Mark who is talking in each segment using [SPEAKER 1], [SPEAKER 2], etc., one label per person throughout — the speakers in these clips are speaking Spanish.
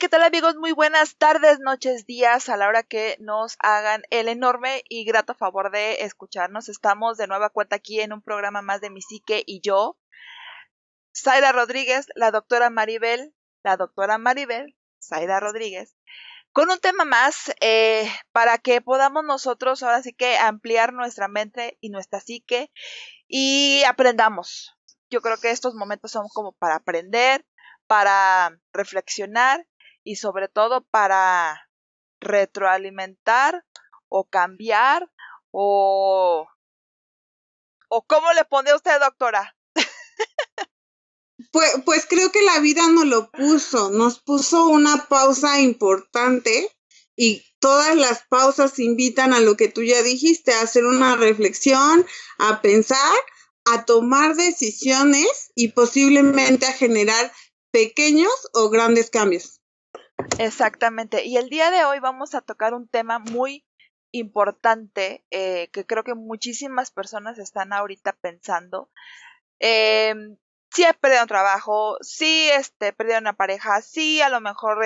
[SPEAKER 1] ¿qué tal amigos? Muy buenas tardes, noches, días, a la hora que nos hagan el enorme y grato favor de escucharnos. Estamos de nueva cuenta aquí en un programa más de Mi Psique y yo, Zaira Rodríguez, la doctora Maribel, Zaira Rodríguez, con un tema más para que podamos nosotros ahora sí que ampliar nuestra mente y nuestra psique y aprendamos. Yo creo que estos momentos son como para aprender, para reflexionar y sobre todo para retroalimentar o cambiar o, o ¿cómo le pone usted, doctora?
[SPEAKER 2] Pues creo que la vida nos puso una pausa importante y todas las pausas invitan a lo que tú ya dijiste, a hacer una reflexión, a pensar, a tomar decisiones y posiblemente a generar pequeños o grandes cambios.
[SPEAKER 1] Exactamente. Y el día de hoy vamos a tocar un tema muy importante que creo que muchísimas personas están ahorita pensando. Sí perdieron trabajo, sí perdieron una pareja, sí a lo mejor,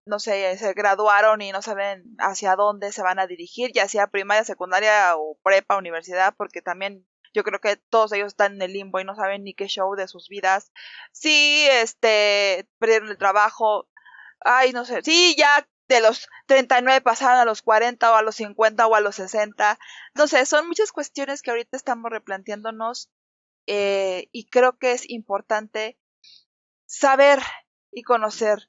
[SPEAKER 1] no sé, se graduaron y no saben hacia dónde se van a dirigir, ya sea primaria, secundaria o prepa, universidad, porque también yo creo que todos ellos están en el limbo y no saben ni qué show de sus vidas. Sí, perdieron el trabajo, ay, no sé, sí, ya de los 39 pasaron a los 40 o a los 50 o a los 60. No sé, son muchas cuestiones que ahorita estamos replanteándonos y creo que es importante saber y conocer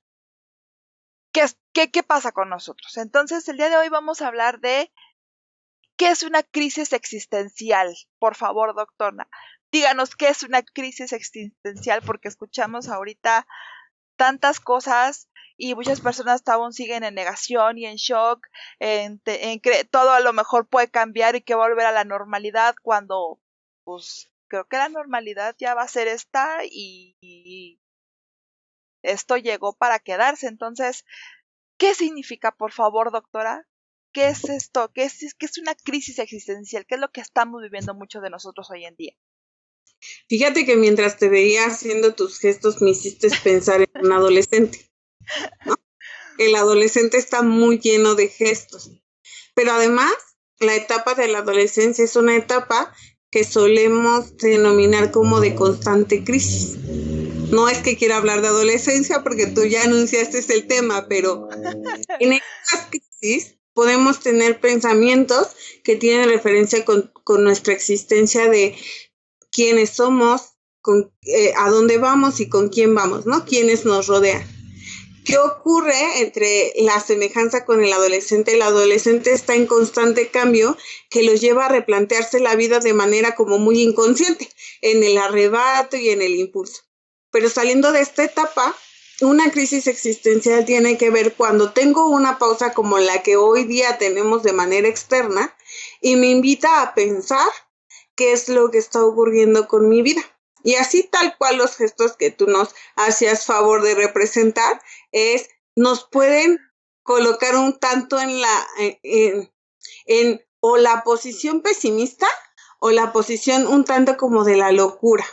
[SPEAKER 1] qué pasa con nosotros. Entonces, el día de hoy vamos a hablar de qué es una crisis existencial. Por favor, doctora, díganos qué es una crisis existencial, porque escuchamos ahorita tantas cosas y muchas personas aún siguen en negación y en shock, en que todo a lo mejor puede cambiar y que va a volver a la normalidad cuando, pues, creo que la normalidad ya va a ser esta y esto llegó para quedarse. Entonces, ¿qué significa, por favor, doctora? ¿Qué es esto? ¿Qué es una crisis existencial? ¿Qué es lo que estamos viviendo muchos de nosotros hoy en día?
[SPEAKER 2] Fíjate que mientras te veía haciendo tus gestos me hiciste pensar en un adolescente, ¿no? El adolescente está muy lleno de gestos, pero además la etapa de la adolescencia es una etapa que solemos denominar como de constante crisis. No es que quiera hablar de adolescencia porque tú ya anunciaste el tema, pero en estas crisis podemos tener pensamientos que tienen referencia con nuestra existencia de quiénes somos, a dónde vamos y con quién vamos, ¿no? Quiénes nos rodean. ¿Qué ocurre entre la semejanza con el adolescente? El adolescente está en constante cambio que los lleva a replantearse la vida de manera como muy inconsciente, en el arrebato y en el impulso. Pero saliendo de esta etapa, una crisis existencial tiene que ver cuando tengo una pausa como la que hoy día tenemos de manera externa y me invita a pensar qué es lo que está ocurriendo con mi vida. Y así tal cual los gestos que tú nos hacías favor de representar nos pueden colocar un tanto en o la posición pesimista o la posición un tanto como de la locura,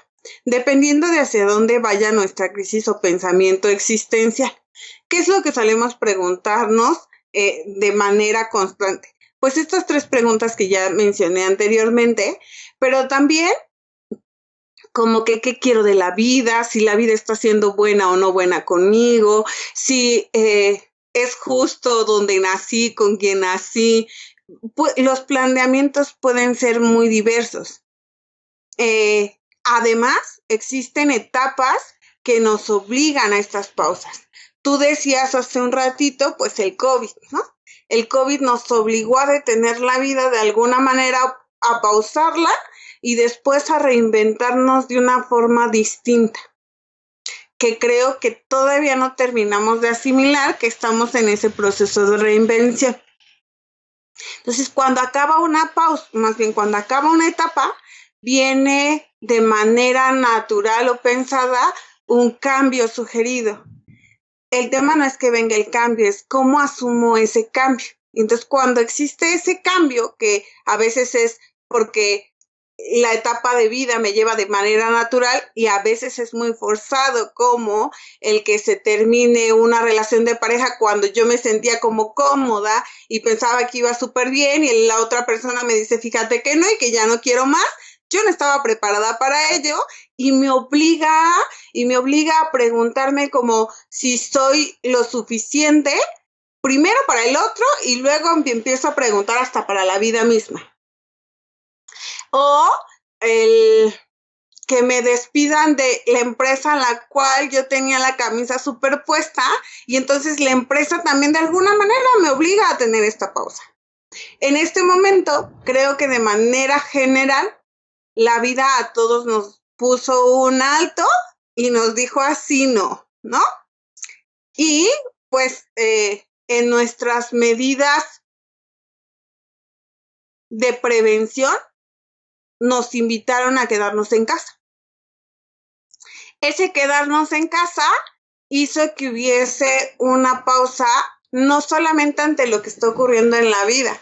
[SPEAKER 2] dependiendo de hacia dónde vaya nuestra crisis o pensamiento existencial. ¿Qué es lo que solemos preguntarnos de manera constante? Pues estas tres preguntas que ya mencioné anteriormente, pero también como que qué quiero de la vida, si la vida está siendo buena o no buena conmigo, si es justo donde nací, con quien nací. Pues, los planteamientos pueden ser muy diversos. Además, existen etapas que nos obligan a estas pausas. Tú decías hace un ratito, pues el COVID, ¿no? El COVID nos obligó a detener la vida de alguna manera, a pausarla y después a reinventarnos de una forma distinta, que creo que todavía no terminamos de asimilar que estamos en ese proceso de reinvención. Entonces, cuando acaba una pausa, más bien cuando acaba una etapa, viene de manera natural o pensada un cambio sugerido. El tema no es que venga el cambio, es cómo asumo ese cambio. Entonces, cuando existe ese cambio, que a veces es porque la etapa de vida me lleva de manera natural y a veces es muy forzado, como el que se termine una relación de pareja cuando yo me sentía como cómoda y pensaba que iba súper bien y la otra persona me dice, fíjate que no y que ya no quiero más. Yo no estaba preparada para ello y me obliga a preguntarme como si soy lo suficiente, primero para el otro y luego me empiezo a preguntar hasta para la vida misma. O el que me despidan de la empresa en la cual yo tenía la camisa superpuesta y entonces la empresa también de alguna manera me obliga a tener esta pausa. En este momento, creo que de manera general, la vida a todos nos puso un alto y nos dijo así no, ¿no? Y pues en nuestras medidas de prevención nos invitaron a quedarnos en casa. Ese quedarnos en casa hizo que hubiese una pausa, no solamente ante lo que está ocurriendo en la vida,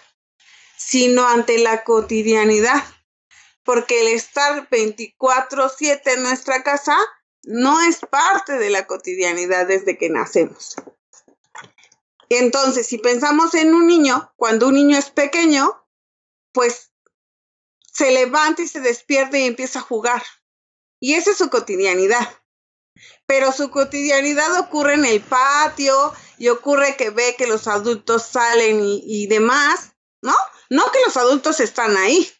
[SPEAKER 2] sino ante la cotidianidad. Porque el estar 24/7 en nuestra casa no es parte de la cotidianidad desde que nacemos. Entonces, si pensamos en un niño, cuando un niño es pequeño, pues se levanta y se despierta y empieza a jugar. Y esa es su cotidianidad. Pero su cotidianidad ocurre en el patio y ocurre que ve que los adultos salen y demás, ¿no? No que los adultos están ahí,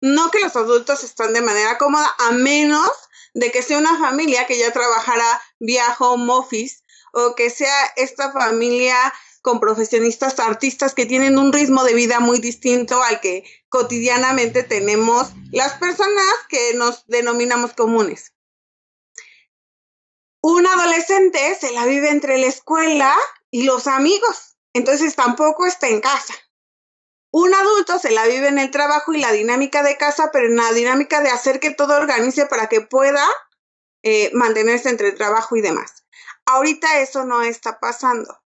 [SPEAKER 2] no que los adultos están de manera cómoda, a menos de que sea una familia que ya trabajara vía home office o que sea esta familia con profesionistas artistas que tienen un ritmo de vida muy distinto al que cotidianamente tenemos las personas que nos denominamos comunes. Un adolescente se la vive entre la escuela y los amigos, entonces tampoco está en casa. Un adulto se la vive en el trabajo y la dinámica de casa, pero en la dinámica de hacer que todo organice para que pueda mantenerse entre el trabajo y demás. Ahorita eso no está pasando.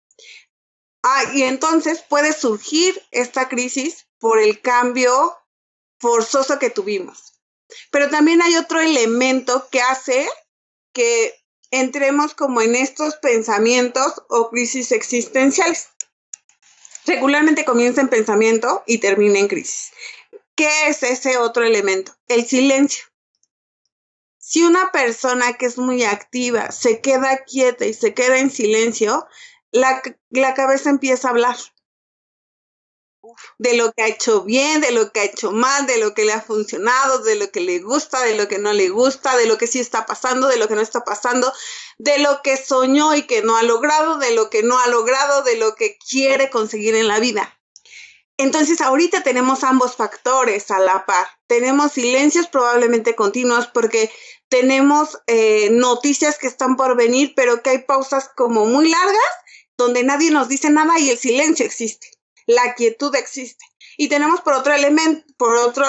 [SPEAKER 2] Y entonces puede surgir esta crisis por el cambio forzoso que tuvimos. Pero también hay otro elemento que hace que entremos como en estos pensamientos o crisis existenciales. Regularmente comienza en pensamiento y termina en crisis. ¿Qué es ese otro elemento? El silencio. Si una persona que es muy activa se queda quieta y se queda en silencio, la cabeza empieza a hablar de lo que ha hecho bien, de lo que ha hecho mal, de lo que le ha funcionado, de lo que le gusta, de lo que no le gusta, de lo que sí está pasando, de lo que no está pasando, de lo que soñó y que no ha logrado, de lo que no ha logrado, de lo que quiere conseguir en la vida. Entonces ahorita tenemos ambos factores a la par. Tenemos silencios probablemente continuos porque tenemos noticias que están por venir, pero que hay pausas como muy largas donde nadie nos dice nada y el silencio existe. La quietud existe. Y tenemos por otro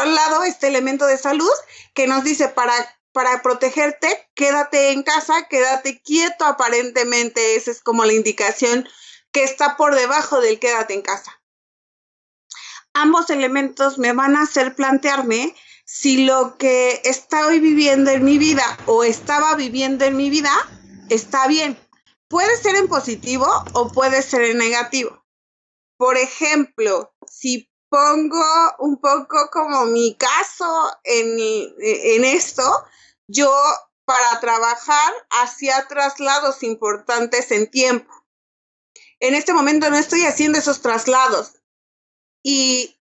[SPEAKER 2] lado, este elemento de salud que nos dice para protegerte, quédate en casa, quédate quieto aparentemente. Esa es como la indicación que está por debajo del quédate en casa. Ambos elementos me van a hacer plantearme si lo que estoy viviendo en mi vida o estaba viviendo en mi vida está bien. Puede ser en positivo o puede ser en negativo. Por ejemplo, si pongo un poco como mi caso en esto, yo para trabajar hacía traslados importantes en tiempo. En este momento no estoy haciendo esos traslados y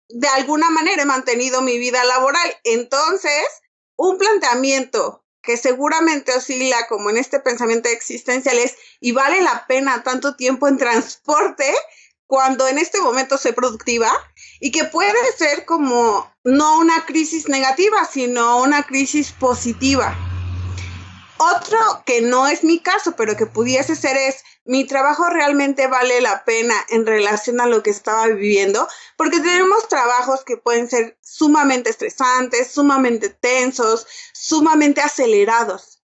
[SPEAKER 2] de alguna manera he mantenido mi vida laboral. Entonces, un planteamiento que seguramente oscila como en este pensamiento existencial es, ¿y vale la pena tanto tiempo en transporte cuando en este momento soy productiva? Y que puede ser como no una crisis negativa, sino una crisis positiva. Otro que no es mi caso, pero que pudiese ser es, mi trabajo realmente vale la pena en relación a lo que estaba viviendo, porque tenemos trabajos que pueden ser sumamente estresantes, sumamente tensos, sumamente acelerados.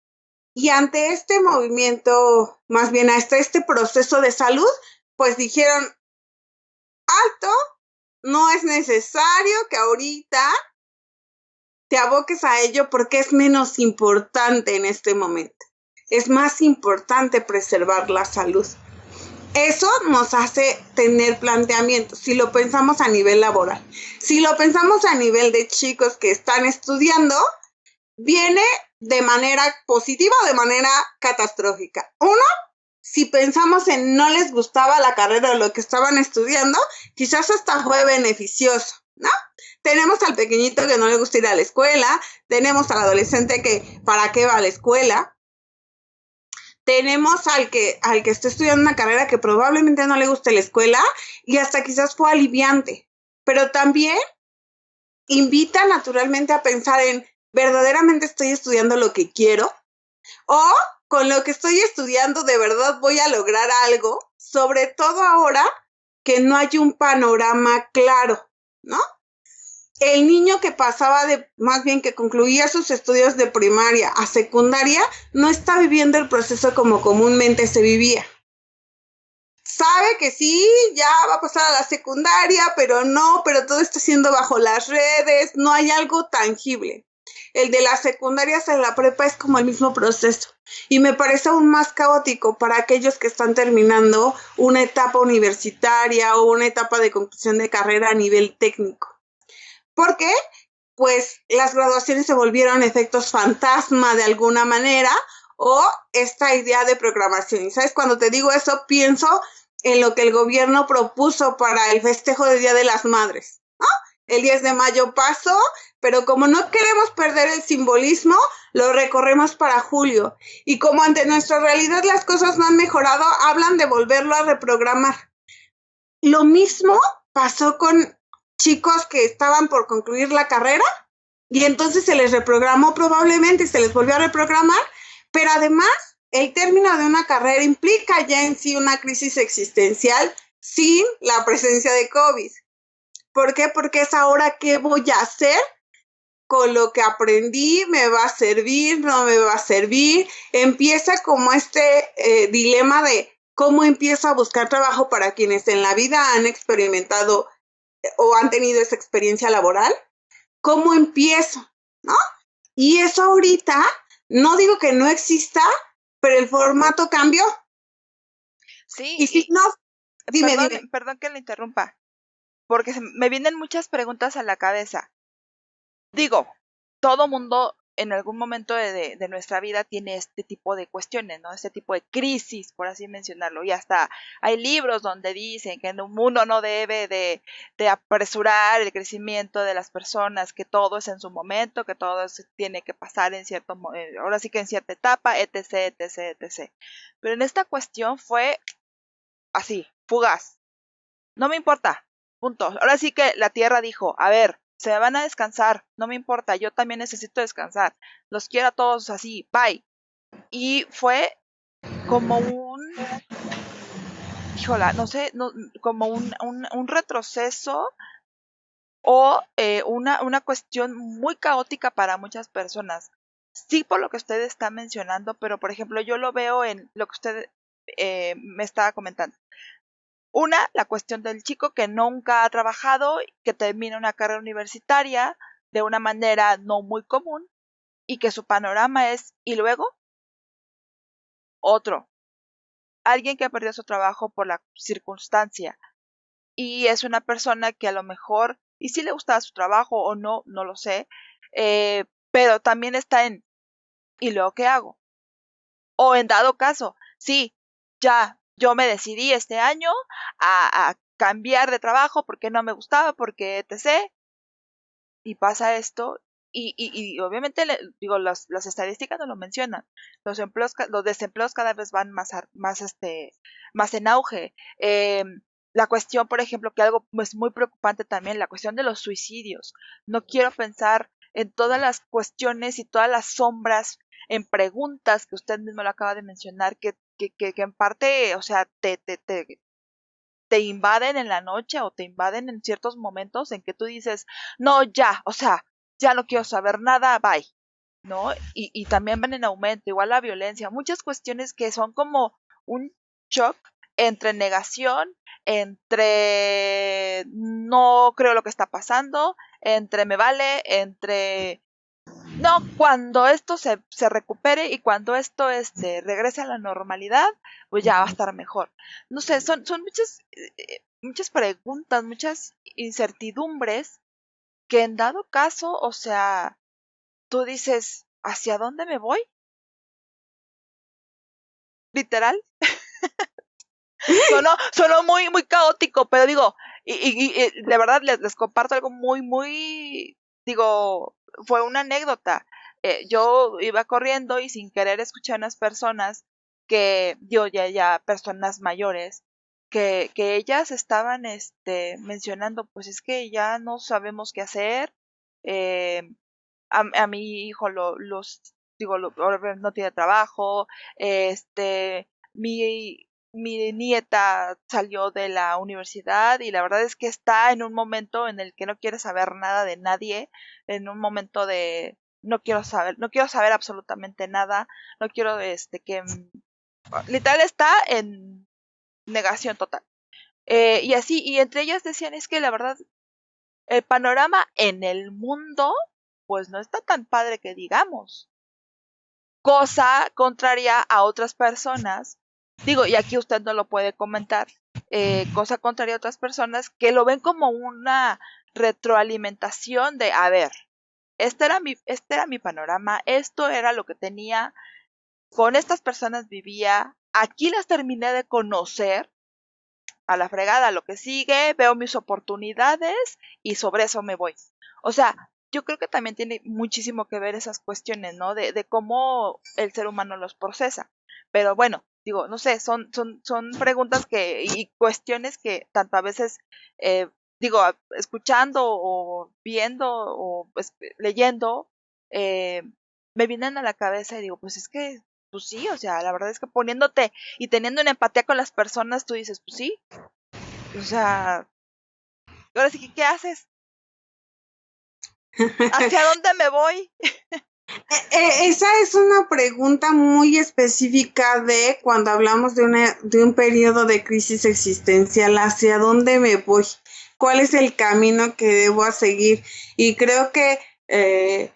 [SPEAKER 2] Y ante este movimiento, más bien hasta este proceso de salud, pues dijeron, alto, no es necesario que ahorita te aboques a ello porque es menos importante en este momento. Es más importante preservar la salud. Eso nos hace tener planteamientos, si lo pensamos a nivel laboral. Si lo pensamos a nivel de chicos que están estudiando, viene de manera positiva o de manera catastrófica. Uno, si pensamos en no les gustaba la carrera o lo que estaban estudiando, quizás hasta fue beneficioso, ¿no? Tenemos al pequeñito que no le gusta ir a la escuela, tenemos al adolescente que ¿para qué va a la escuela? Tenemos al que está estudiando una carrera que probablemente no le guste la escuela y hasta quizás fue aliviante, pero también invita naturalmente a pensar en ¿verdaderamente estoy estudiando lo que quiero? O con lo que estoy estudiando de verdad voy a lograr algo, sobre todo ahora que no hay un panorama claro, ¿no? El niño que pasaba más bien que concluía sus estudios de primaria a secundaria, no está viviendo el proceso como comúnmente se vivía. Sabe que sí, ya va a pasar a la secundaria, pero todo está siendo bajo las redes, no hay algo tangible. El de la secundaria hasta la prepa es como el mismo proceso y me parece aún más caótico para aquellos que están terminando una etapa universitaria o una etapa de conclusión de carrera a nivel técnico. ¿Por qué? Pues las graduaciones se volvieron efectos fantasma de alguna manera o esta idea de programación. Y sabes, cuando te digo eso, pienso en lo que el gobierno propuso para el festejo del Día de las Madres, ¿no? El 10 de mayo pasó, pero como no queremos perder el simbolismo, lo recorremos para julio. Y como ante nuestra realidad las cosas no han mejorado, hablan de volverlo a reprogramar. Lo mismo pasó con chicos que estaban por concluir la carrera y entonces se les reprogramó probablemente, se les volvió a reprogramar, pero además el término de una carrera implica ya en sí una crisis existencial sin la presencia de COVID. ¿Por qué? Porque es ahora qué voy a hacer con lo que aprendí, me va a servir, no me va a servir. Empieza como dilema de cómo empiezo a buscar trabajo para quienes en la vida han experimentado o han tenido esa experiencia laboral. ¿Cómo empiezo? ¿No? Y eso ahorita, no digo que no exista, pero el formato cambió.
[SPEAKER 1] Sí.
[SPEAKER 2] Y si no, dime.
[SPEAKER 1] Perdón que le interrumpa, porque me vienen muchas preguntas a la cabeza. Digo, todo mundo en algún momento de nuestra vida tiene este tipo de cuestiones, ¿no? Este tipo de crisis, por así mencionarlo. Y hasta hay libros donde dicen que en un mundo no debe de apresurar el crecimiento de las personas, que todo es en su momento, que todo tiene que pasar en ahora sí que en cierta etapa, etc, etc, etc. Pero en esta cuestión fue así, fugaz. No me importa, punto. Ahora sí que la Tierra dijo, a ver, se van a descansar, no me importa, yo también necesito descansar. Los quiero a todos así, bye. Y fue como no sé, como un retroceso o una cuestión muy caótica para muchas personas. Sí, por lo que usted está mencionando, pero por ejemplo, yo lo veo en lo que usted me estaba comentando. La cuestión del chico que nunca ha trabajado, que termina una carrera universitaria de una manera no muy común y que su panorama es, ¿y luego? Otro, alguien que perdió su trabajo por la circunstancia y es una persona que a lo mejor, y si le gustaba su trabajo o no, no lo sé, pero también está en, ¿y luego qué hago? O en dado caso, sí, ya, yo me decidí este año a cambiar de trabajo porque no me gustaba, porque etc. Y pasa esto, y obviamente, digo, las estadísticas no lo mencionan. Los desempleos cada vez van más en auge. La cuestión, por ejemplo, que algo es muy preocupante también, la cuestión de los suicidios. No quiero pensar en todas las cuestiones y todas las sombras en preguntas que usted mismo lo acaba de mencionar, que en parte, o sea, te invaden en la noche o te invaden en ciertos momentos en que tú dices, no, ya, o sea, ya no quiero saber nada, bye, ¿no? Y también van en aumento, igual la violencia, muchas cuestiones que son como un shock entre negación, entre no creo lo que está pasando, entre me vale, entre No, cuando esto se recupere y cuando esto regrese a la normalidad, pues ya va a estar mejor. No sé, son muchas preguntas, muchas incertidumbres que en dado caso, o sea, tú dices, ¿hacia dónde me voy? Literal. Sonó muy caótico, pero digo, y de verdad les comparto algo muy, digo, fue una anécdota. Yo iba corriendo y sin querer escuché a unas personas que, yo ya personas mayores, que ellas estaban, mencionando, pues es que ya no sabemos qué hacer, eh, a mi hijo ahora no tiene trabajo, mi nieta salió de la universidad y la verdad es que está en un momento en el que no quiere saber nada de nadie, en un momento de no quiero saber absolutamente nada, no quiero literal está en negación total. Y así, y entre ellas decían, es que la verdad, el panorama en el mundo, pues no está tan padre que digamos. Cosa contraria a otras personas, digo, y aquí usted no lo puede comentar, cosa contraria a otras personas que lo ven como una retroalimentación de, a ver, este era mi panorama, esto era lo que tenía, con estas personas vivía, aquí las terminé de conocer, a la fregada, lo que sigue, veo mis oportunidades y sobre eso me voy. O sea, yo creo que también tiene muchísimo que ver esas cuestiones, ¿no? De cómo el ser humano los procesa. Pero bueno, digo, no sé, son preguntas y cuestiones que tanto a veces, eh, digo, escuchando o viendo o pues, leyendo, eh, me vienen a la cabeza y digo, pues es que, pues sí, o sea, la verdad es que poniéndote y teniendo una empatía con las personas, tú dices, pues sí, o sea, ahora sí que, ¿qué haces? ¿Hacia dónde me voy?
[SPEAKER 2] Esa es una pregunta muy específica de cuando hablamos de un periodo de crisis existencial, ¿hacia dónde me voy? ¿Cuál es el camino que debo seguir? Y creo que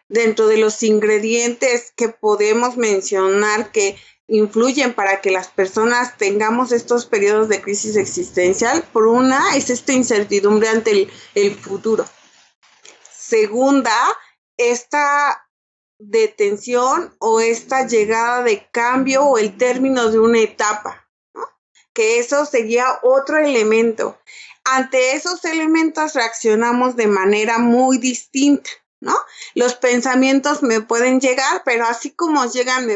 [SPEAKER 2] dentro de los ingredientes que podemos mencionar que influyen para que las personas tengamos estos periodos de crisis existencial, por una es esta incertidumbre ante el futuro. Segunda, esta detención o esta llegada de cambio o el término de una etapa, ¿no? Que eso sería otro elemento. Ante esos elementos reaccionamos de manera muy distinta, ¿no? Los pensamientos me pueden llegar, pero así como llegan,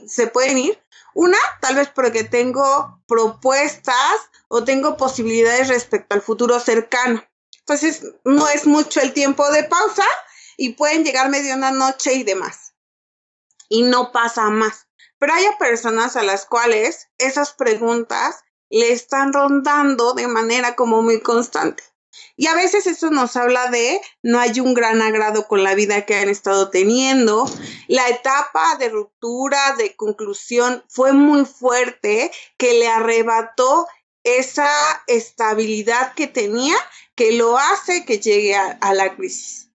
[SPEAKER 2] se pueden ir. Una, tal vez porque tengo propuestas o tengo posibilidades respecto al futuro cercano. Entonces, no es mucho el tiempo de pausa y pueden llegar medio una noche y demás. Y no pasa más. Pero hay personas a las cuales esas preguntas le están rondando de manera como muy constante. Y a veces eso nos habla de no hay un gran agrado con la vida que han estado teniendo. La etapa de ruptura, de conclusión, fue muy fuerte, que le arrebató esa estabilidad que tenía, que lo hace que llegue a la crisis.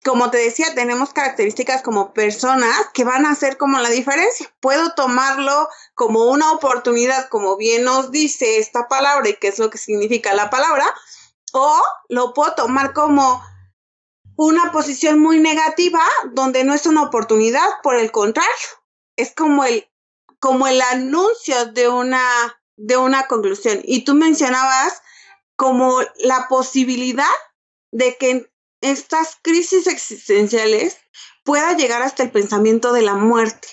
[SPEAKER 2] Como te decía, tenemos características como personas que van a hacer como la diferencia. Puedo tomarlo como una oportunidad, como bien nos dice esta palabra y qué es lo que significa la palabra, o lo puedo tomar como una posición muy negativa donde no es una oportunidad, por el contrario, es como el anuncio de una conclusión. Y tú mencionabas como la posibilidad de que en estas crisis existenciales pueda llegar hasta el pensamiento de la muerte,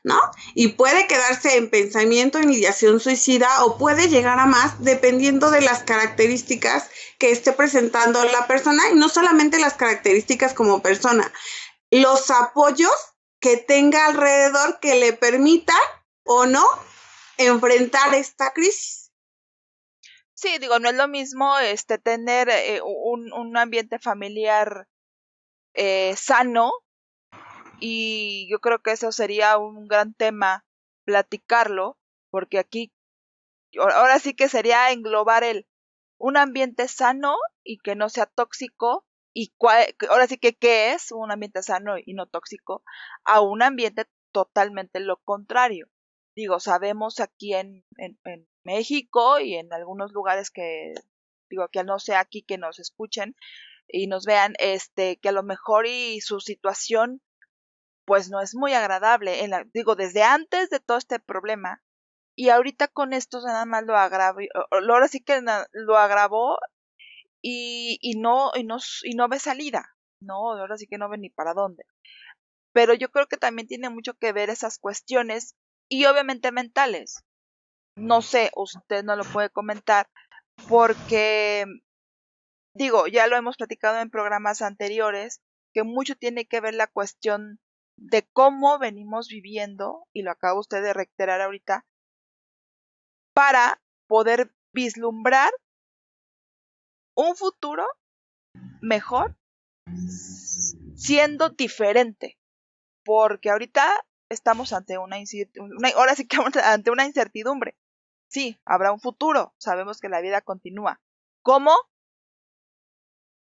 [SPEAKER 2] ¿no? Y puede quedarse en pensamiento, en ideación suicida o puede llegar a más dependiendo de las características que esté presentando la persona y no solamente las características como persona, los apoyos que tenga alrededor que le permitan o no enfrentar esta crisis.
[SPEAKER 1] Sí, digo, no es lo mismo tener un ambiente familiar sano, y yo creo que eso sería un gran tema platicarlo, porque aquí ahora sí que sería englobar un ambiente sano y que no sea tóxico, y ahora sí que qué es un ambiente sano y no tóxico a un ambiente totalmente lo contrario. Digo, sabemos aquí en México y en algunos lugares que, digo, que no sea aquí que nos escuchen y nos vean, que a lo mejor y su situación pues no es muy agradable, digo, desde antes de todo este problema, y ahorita con esto nada más lo agravó, ahora sí que lo agravó y no ve salida, no, ahora sí que no ve ni para dónde. Pero yo creo que también tiene mucho que ver esas cuestiones y obviamente mentales. No sé, usted no lo puede comentar porque, digo, ya lo hemos platicado en programas anteriores, que mucho tiene que ver la cuestión de cómo venimos viviendo, y lo acaba usted de reiterar ahorita, para poder vislumbrar un futuro mejor siendo diferente, porque ahorita estamos ante ahora sí que ante una incertidumbre. Sí, habrá un futuro, sabemos que la vida continúa. ¿Cómo?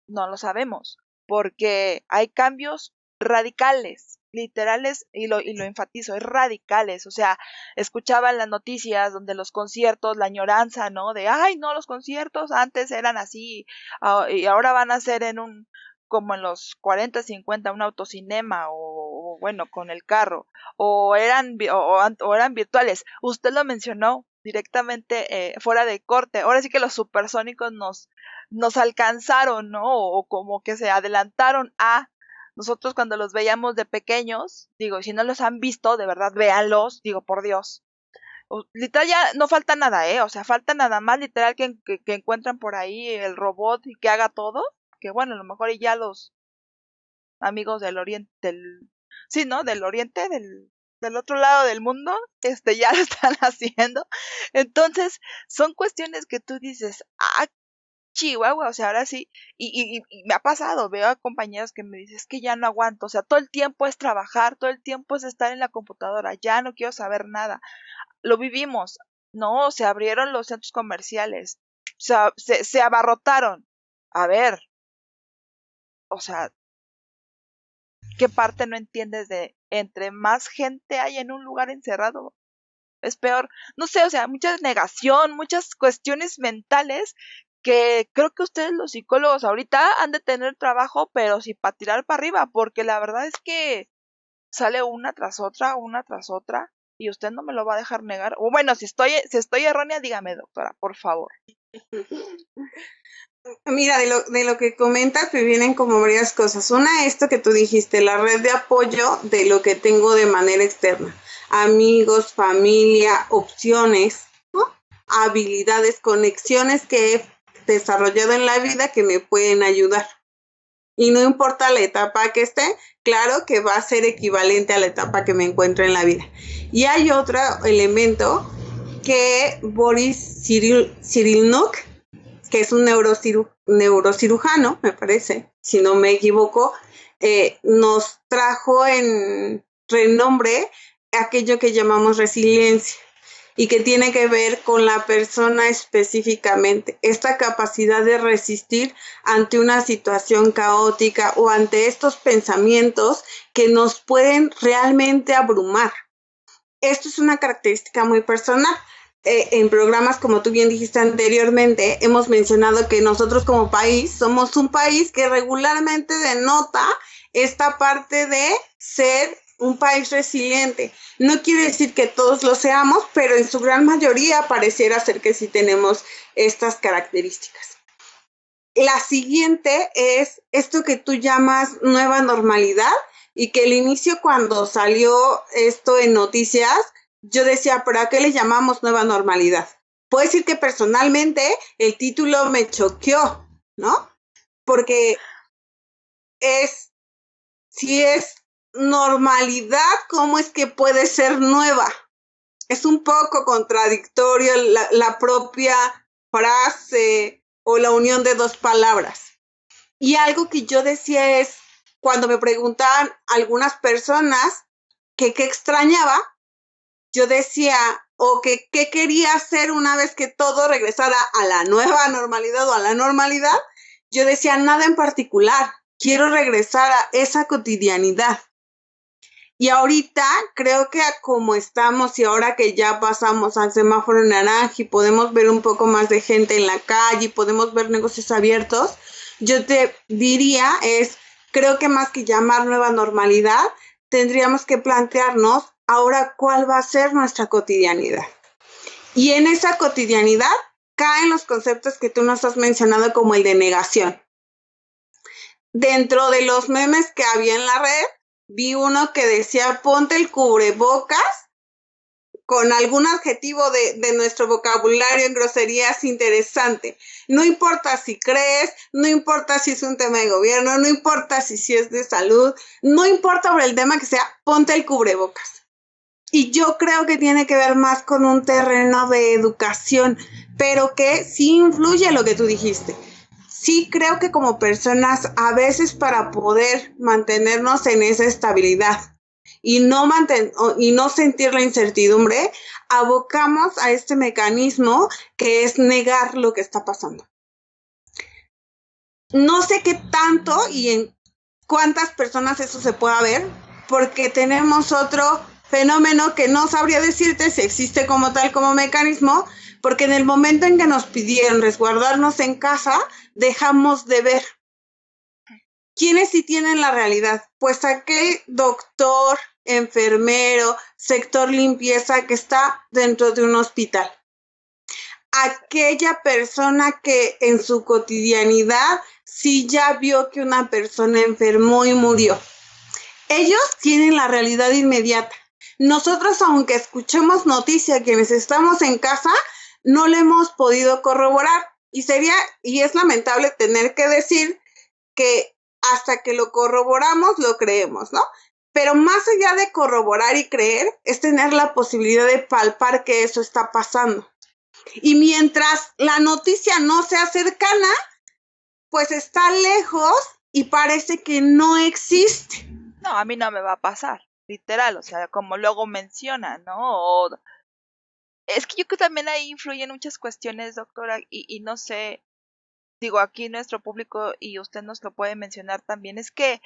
[SPEAKER 1] No lo sabemos, porque hay cambios radicales, literales, y lo enfatizo, es radicales. O sea, escuchaba en las noticias donde los conciertos, la añoranza, ¿no? De, ay, no, los conciertos antes eran así, y ahora van a ser como en los 40, 50, un autocinema, o bueno, con el carro, o eran virtuales. Usted lo mencionó directamente fuera de corte. Ahora sí que los supersónicos nos alcanzaron, ¿no? O como que se adelantaron a nosotros cuando los veíamos de pequeños. Digo, si no los han visto, de verdad, véanlos, digo, por Dios. Literal ya no falta nada, ¿eh? O sea, falta nada más literal que encuentran por ahí el robot y que haga todo. Que bueno, a lo mejor y ya los amigos del oriente, sí, ¿no? Del oriente, del otro lado del mundo, ya lo están haciendo. Entonces, son cuestiones que tú dices, ah, Chihuahua, o sea, ahora sí, y me ha pasado, veo a compañeros que me dicen, es que ya no aguanto, o sea, todo el tiempo es trabajar, todo el tiempo es estar en la computadora, ya no quiero saber nada. Lo vivimos, no, se abrieron los centros comerciales, o sea, se abarrotaron. A ver, o sea, ¿qué parte no entiendes de entre más gente hay en un lugar encerrado? Es peor. No sé, o sea, mucha negación, muchas cuestiones mentales que creo que ustedes los psicólogos ahorita han de tener trabajo, pero sí para tirar para arriba, porque la verdad es que sale una tras otra, y usted no me lo va a dejar negar. O bueno, si estoy errónea, dígame, doctora, por favor.
[SPEAKER 2] Mira, de lo que comentas me vienen como varias cosas. Una, esto que tú dijiste, la red de apoyo de lo que tengo de manera externa. Amigos, familia, opciones, ¿no? Habilidades, conexiones que he desarrollado en la vida que me pueden ayudar. Y no importa la etapa que esté, claro que va a ser equivalente a la etapa que me encuentro en la vida. Y hay otro elemento que Boris Cyrulnik, que es un neurocirujano, me parece, si no me equivoco, nos trajo en renombre aquello que llamamos resiliencia y que tiene que ver con la persona específicamente, esta capacidad de resistir ante una situación caótica o ante estos pensamientos que nos pueden realmente abrumar. Esto es una característica muy personal. En programas, como tú bien dijiste anteriormente, hemos mencionado que nosotros como país somos un país que regularmente denota esta parte de ser un país resiliente. No quiere decir que todos lo seamos, pero en su gran mayoría pareciera ser que sí tenemos estas características. La siguiente es esto que tú llamas nueva normalidad, y que al inicio, cuando salió esto en noticias, yo decía, ¿pero a qué le llamamos nueva normalidad? Puedo decir que personalmente el título me choqueó, ¿no? Porque si es normalidad, ¿cómo es que puede ser nueva? Es un poco contradictorio la propia frase o la unión de dos palabras. Y algo que yo decía es, cuando me preguntaban algunas personas que qué extrañaba, yo decía, o que qué quería hacer una vez que todo regresara a la nueva normalidad o a la normalidad, yo decía nada en particular, quiero regresar a esa cotidianidad. Y ahorita creo que a como estamos y ahora que ya pasamos al semáforo naranja y podemos ver un poco más de gente en la calle y podemos ver negocios abiertos, yo te diría creo que más que llamar nueva normalidad, tendríamos que plantearnos ahora cuál va a ser nuestra cotidianidad. Y en esa cotidianidad caen los conceptos que tú nos has mencionado como el de negación. Dentro de los memes que había en la red, vi uno que decía ponte el cubrebocas con algún adjetivo de nuestro vocabulario en groserías interesante. No importa si crees, no importa si es un tema de gobierno, no importa si es de salud, no importa por el tema que sea, ponte el cubrebocas. Y yo creo que tiene que ver más con un terreno de educación, pero que sí influye lo que tú dijiste. Sí creo que como personas, a veces para poder mantenernos en esa estabilidad y no sentir la incertidumbre, abocamos a este mecanismo que es negar lo que está pasando. No sé qué tanto y en cuántas personas eso se pueda ver, porque tenemos otro fenómeno que no sabría decirte si existe como tal como mecanismo, porque en el momento en que nos pidieron resguardarnos en casa, dejamos de ver. ¿Quiénes sí tienen la realidad? Pues aquel doctor, enfermero, sector limpieza que está dentro de un hospital. Aquella persona que en su cotidianidad sí ya vio que una persona enfermó y murió. Ellos tienen la realidad inmediata. Nosotros, aunque escuchemos noticia quienes estamos en casa, no le hemos podido corroborar. Y es lamentable tener que decir que hasta que lo corroboramos, lo creemos, ¿no? Pero más allá de corroborar y creer, es tener la posibilidad de palpar que eso está pasando. Y mientras la noticia no sea cercana, pues está lejos y parece que no existe.
[SPEAKER 1] No, a mí no me va a pasar, literal, o sea, como luego menciona, ¿no? Es que yo creo que también ahí influyen muchas cuestiones, doctora, y no sé, digo, aquí nuestro público y usted nos lo puede mencionar también, es que,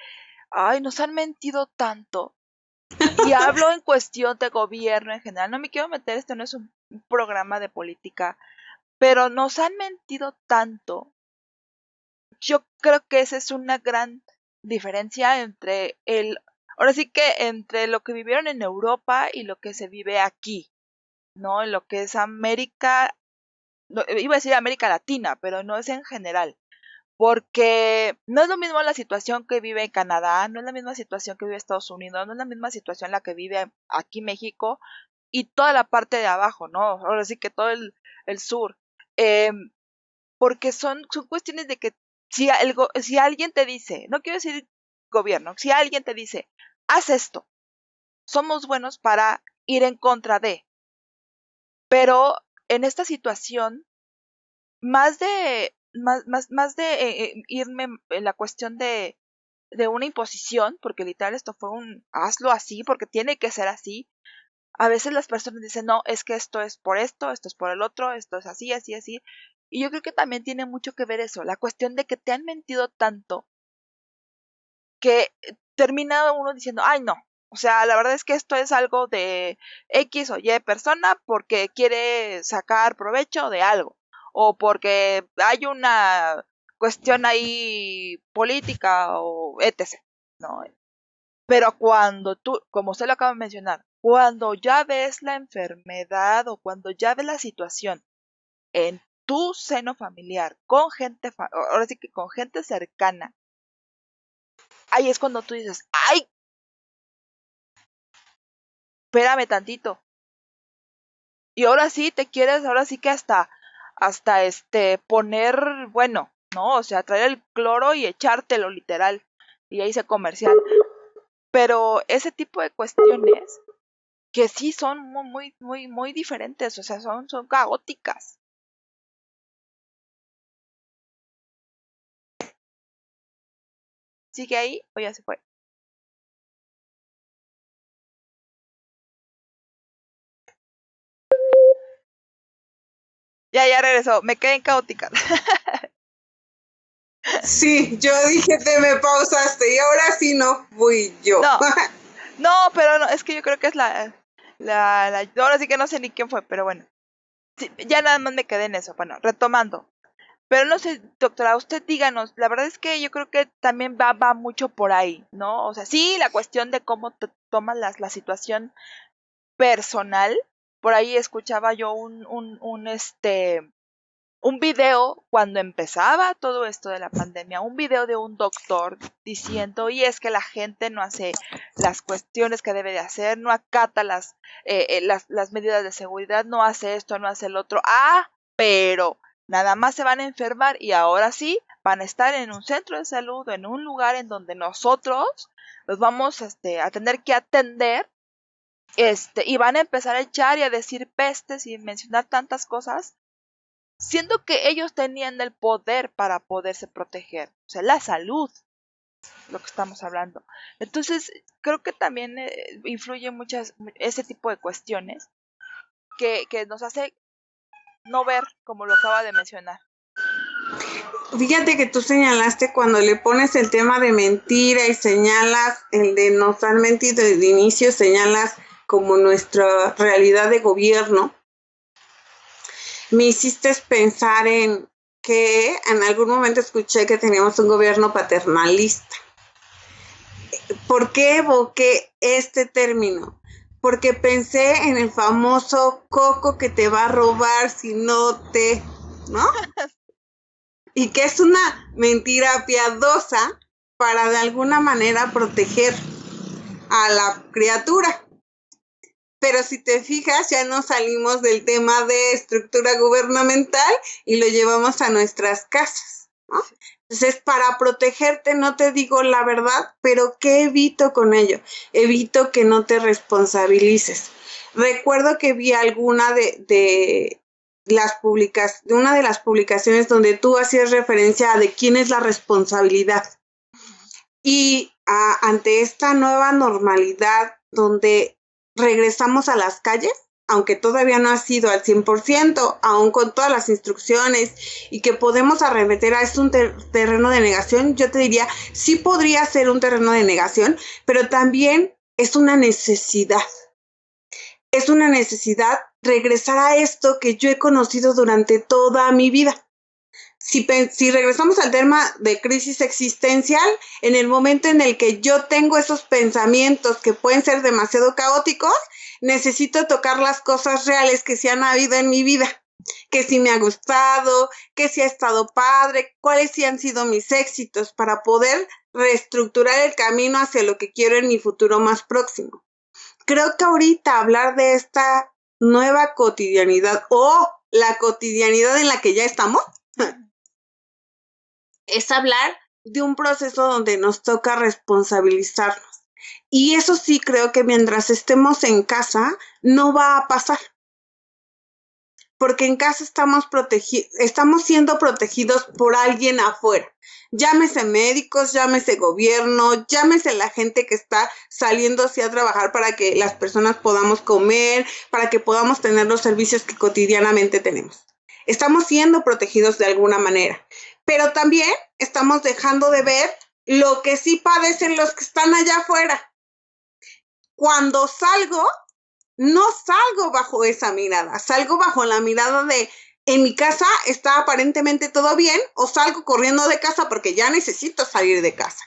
[SPEAKER 1] ay, nos han mentido tanto. Y hablo en cuestión de gobierno en general, no me quiero meter, este no es un programa de política, pero nos han mentido tanto. Yo creo que esa es una gran diferencia ahora sí que entre lo que vivieron en Europa y lo que se vive aquí, ¿no? En lo que es América, no, iba a decir América Latina, pero no es en general. Porque no es lo mismo la situación que vive en Canadá, no es la misma situación que vive Estados Unidos, no es la misma situación la que vive aquí México y toda la parte de abajo, ¿no? Ahora sí que todo el sur. Porque son cuestiones de que si alguien te dice, no quiero decir gobierno, si alguien te dice, haz esto, somos buenos para ir en contra de, pero en esta situación, más de irme en la cuestión de una imposición, porque literal esto fue hazlo así, porque tiene que ser así. A veces las personas dicen, no, es que esto es por esto es por el otro, esto es así, así, así. Y yo creo que también tiene mucho que ver eso, la cuestión de que te han mentido tanto que termina uno diciendo, ay no, o sea, la verdad es que esto es algo de X o Y persona porque quiere sacar provecho de algo o porque hay una cuestión ahí política o etc. ¿No? Pero cuando tú, como usted lo acaba de mencionar, cuando ya ves la enfermedad o cuando ya ves la situación en tu seno familiar, con gente, ahora sí que con gente cercana, ahí es cuando tú dices, ay, espérame tantito. Y ahora sí te quieres, ahora sí que hasta poner, bueno, ¿no? O sea, traer el cloro y echártelo literal. Y ahí se comercial. Pero ese tipo de cuestiones que sí son muy, muy, muy diferentes, o sea, son caóticas. ¿Sigue ahí o ya se fue? Ya regresó, me quedé en caóticas.
[SPEAKER 2] Sí, yo dije, te me pausaste y ahora sí no fui yo.
[SPEAKER 1] No, pero no, es que yo creo que es ahora sí que no sé ni quién fue, pero bueno. Sí, ya nada más me quedé en eso. Bueno, retomando. Pero no sé, doctora, usted díganos, la verdad es que yo creo que también va mucho por ahí, ¿no? O sea, sí, la cuestión de cómo tomas la situación personal. Por ahí escuchaba yo un video cuando empezaba todo esto de la pandemia, un video de un doctor diciendo, y es que la gente no hace las cuestiones que debe de hacer, no acata las medidas de seguridad, no hace esto, no hace el otro. Pero nada más se van a enfermar y ahora sí van a estar en un centro de salud, en un lugar en donde nosotros los vamos a tener que atender, y van a empezar a echar y a decir pestes y mencionar tantas cosas, siendo que ellos tenían el poder para poderse proteger, o sea, la salud, lo que estamos hablando. Entonces, creo que también influye ese tipo de cuestiones que nos hace no ver, como lo acaba de mencionar.
[SPEAKER 2] Fíjate que tú señalaste cuando le pones el tema de mentira y señalas el de nos han mentido desde inicio, señalas como nuestra realidad de gobierno. Me hiciste pensar en que en algún momento escuché que teníamos un gobierno paternalista. ¿Por qué evoqué este término? Porque pensé en el famoso coco que te va a robar si no te, ¿no? Y que es una mentira piadosa para de alguna manera proteger a la criatura. Pero si te fijas, ya nos salimos del tema de estructura gubernamental y lo llevamos a nuestras casas, ¿no? Entonces, para protegerte, no te digo la verdad, pero ¿qué evito con ello? Evito que no te responsabilices. Recuerdo que vi alguna de una de las publicaciones donde tú hacías referencia a de quién es la responsabilidad. Y ante esta nueva normalidad donde regresamos a las calles, aunque todavía no ha sido al 100%, aún con todas las instrucciones y que podemos arremeter a un terreno de negación, yo te diría, sí podría ser un terreno de negación, pero también es una necesidad. Es una necesidad regresar a esto que yo he conocido durante toda mi vida. Si regresamos al tema de crisis existencial, en el momento en el que yo tengo esos pensamientos que pueden ser demasiado caóticos, necesito tocar las cosas reales que sí han habido en mi vida, que sí me ha gustado, que sí ha estado padre, cuáles sí han sido mis éxitos para poder reestructurar el camino hacia lo que quiero en mi futuro más próximo. Creo que ahorita hablar de esta nueva cotidianidad o la cotidianidad en la que ya estamos, es hablar de un proceso donde nos toca responsabilizarnos. Y eso sí creo que mientras estemos en casa no va a pasar. Porque en casa estamos siendo protegidos por alguien afuera. Llámese médicos, llámese gobierno, llámese la gente que está saliendo así a trabajar para que las personas podamos comer, para que podamos tener los servicios que cotidianamente tenemos. Estamos siendo protegidos de alguna manera, pero también estamos dejando de ver lo que sí padecen los que están allá afuera. Cuando salgo, no salgo bajo esa mirada, salgo bajo la mirada de en mi casa está aparentemente todo bien o salgo corriendo de casa porque ya necesito salir de casa.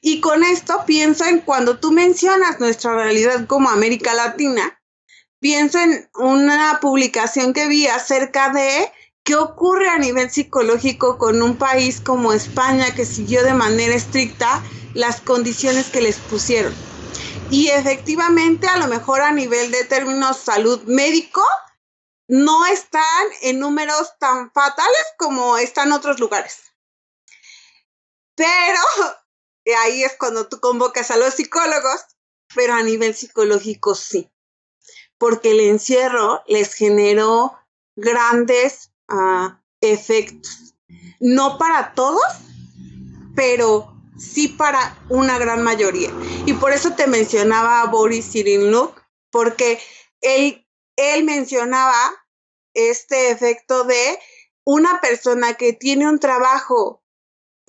[SPEAKER 2] Y con esto pienso en cuando tú mencionas nuestra realidad como América Latina, pienso en una publicación que vi acerca de qué ocurre a nivel psicológico con un país como España que siguió de manera estricta las condiciones que les pusieron. Y efectivamente, a lo mejor a nivel de términos salud médico, no están en números tan fatales como están otros lugares. Pero ahí es cuando tú convocas a los psicólogos, pero a nivel psicológico sí. Porque el encierro les generó grandes efectos. No para todos, pero sí para una gran mayoría. Y por eso te mencionaba a Boris Cyrulnik, porque él mencionaba este efecto de una persona que tiene un trabajo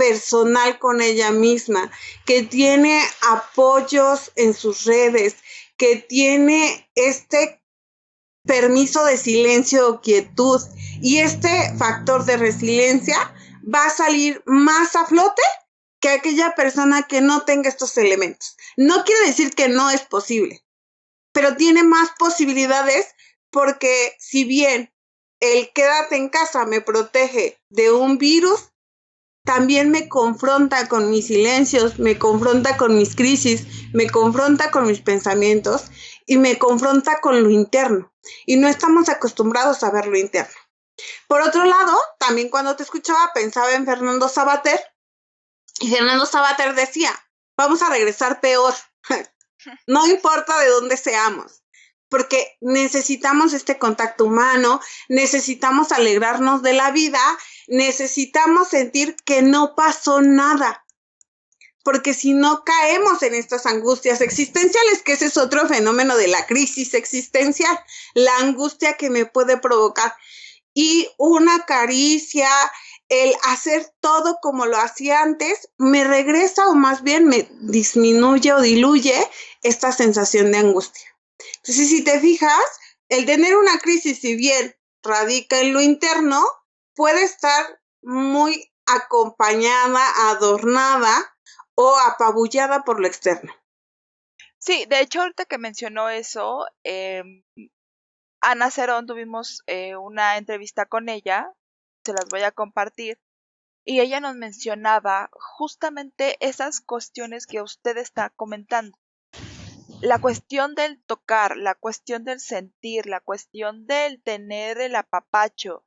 [SPEAKER 2] personal con ella misma, que tiene apoyos en sus redes, que tiene este permiso de silencio o quietud y este factor de resiliencia, va a salir más a flote que aquella persona que no tenga estos elementos. No quiere decir que no es posible, pero tiene más posibilidades porque si bien el quédate en casa me protege de un virus, también me confronta con mis silencios, me confronta con mis crisis, me confronta con mis pensamientos y me confronta con lo interno. Y no estamos acostumbrados a ver lo interno. Por otro lado, también cuando te escuchaba pensaba en Fernando Savater, y Fernando Savater decía, vamos a regresar peor, no importa de dónde seamos, porque necesitamos este contacto humano, necesitamos alegrarnos de la vida, necesitamos sentir que no pasó nada, porque si no caemos en estas angustias existenciales, que ese es otro fenómeno de la crisis existencial, la angustia que me puede provocar. Y una caricia, el hacer todo como lo hacía antes, me regresa o más bien me disminuye o diluye esta sensación de angustia. Entonces, si te fijas, el tener una crisis, si bien radica en lo interno, puede estar muy acompañada, adornada o apabullada por lo externo.
[SPEAKER 1] Sí, de hecho, ahorita que mencionó eso, Ana Cerón, tuvimos una entrevista con ella, se las voy a compartir, y ella nos mencionaba justamente esas cuestiones que usted está comentando. La cuestión del tocar, la cuestión del sentir, la cuestión del tener el apapacho,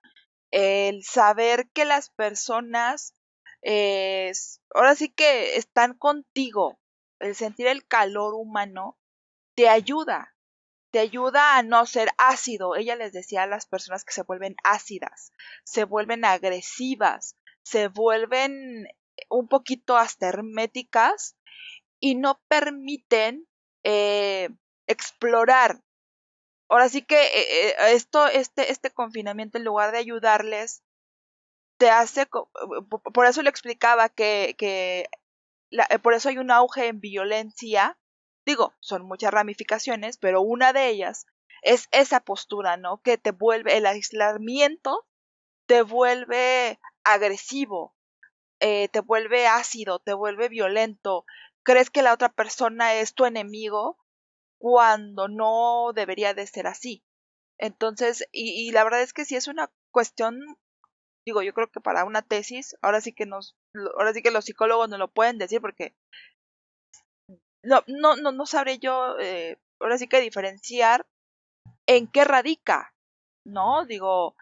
[SPEAKER 1] el saber que las personas ahora sí que están contigo, el sentir el calor humano, te ayuda a no ser ácido. Ella les decía a las personas que se vuelven ácidas, se vuelven agresivas, se vuelven un poquito hasta herméticas y no permiten explorar. Ahora sí que este confinamiento, en lugar de ayudarles, te hace, por eso le explicaba que por eso hay un auge en violencia. Digo, son muchas ramificaciones, pero una de ellas es esa postura, ¿no? Que te vuelve, el aislamiento te vuelve agresivo, te vuelve ácido, te vuelve violento. Crees que la otra persona es tu enemigo cuando no debería de ser así. Entonces, y la verdad es que sí es una cuestión, digo, yo creo que para una tesis, ahora sí que los psicólogos nos lo pueden decir porque no sabré yo, ahora sí que diferenciar en qué radica, ¿no? Digo,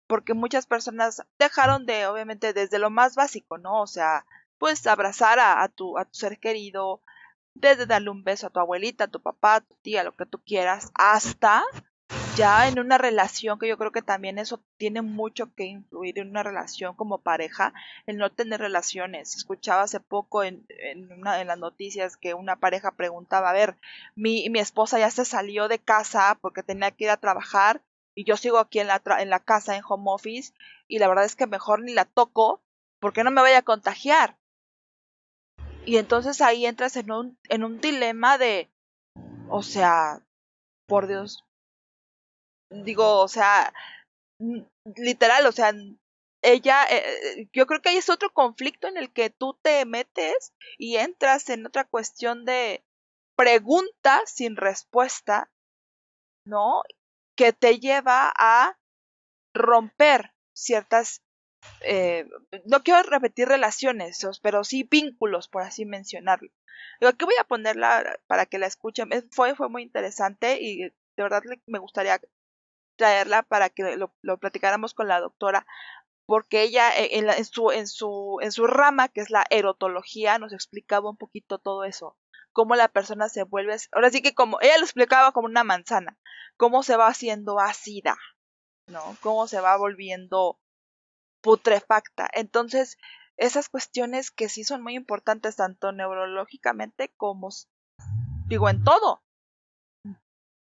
[SPEAKER 1] porque muchas personas dejaron de, obviamente, desde lo más básico, ¿no? O sea, pues abrazar a tu ser querido, desde darle un beso a tu abuelita, a tu papá, a tu tía, lo que tú quieras, hasta ya en una relación, que yo creo que también eso tiene mucho que influir en una relación como pareja, el no tener relaciones. Escuchaba hace poco en las noticias que una pareja preguntaba, a ver, mi esposa ya se salió de casa porque tenía que ir a trabajar y yo sigo aquí en la casa en home office y la verdad es que mejor ni la toco porque no me vaya a contagiar. Y entonces ahí entras en un dilema de, o sea, por Dios, digo, o sea, literal, o sea, ella, yo creo que ahí es otro conflicto en el que tú te metes y entras en otra cuestión de pregunta sin respuesta, ¿no? Que te lleva a romper ciertas, no quiero repetir relaciones, pero sí vínculos, por así mencionarlo. Digo, aquí voy a ponerla para que la escuchen. Fue muy interesante y de verdad me gustaría traerla para que lo platicáramos con la doctora, porque ella en su rama, que es la erotología, nos explicaba un poquito todo eso, cómo la persona se vuelve, ahora sí que como ella lo explicaba como una manzana, cómo se va haciendo ácida, ¿no? Cómo se va volviendo putrefacta. Entonces, esas cuestiones que sí son muy importantes tanto neurológicamente como, digo, en todo.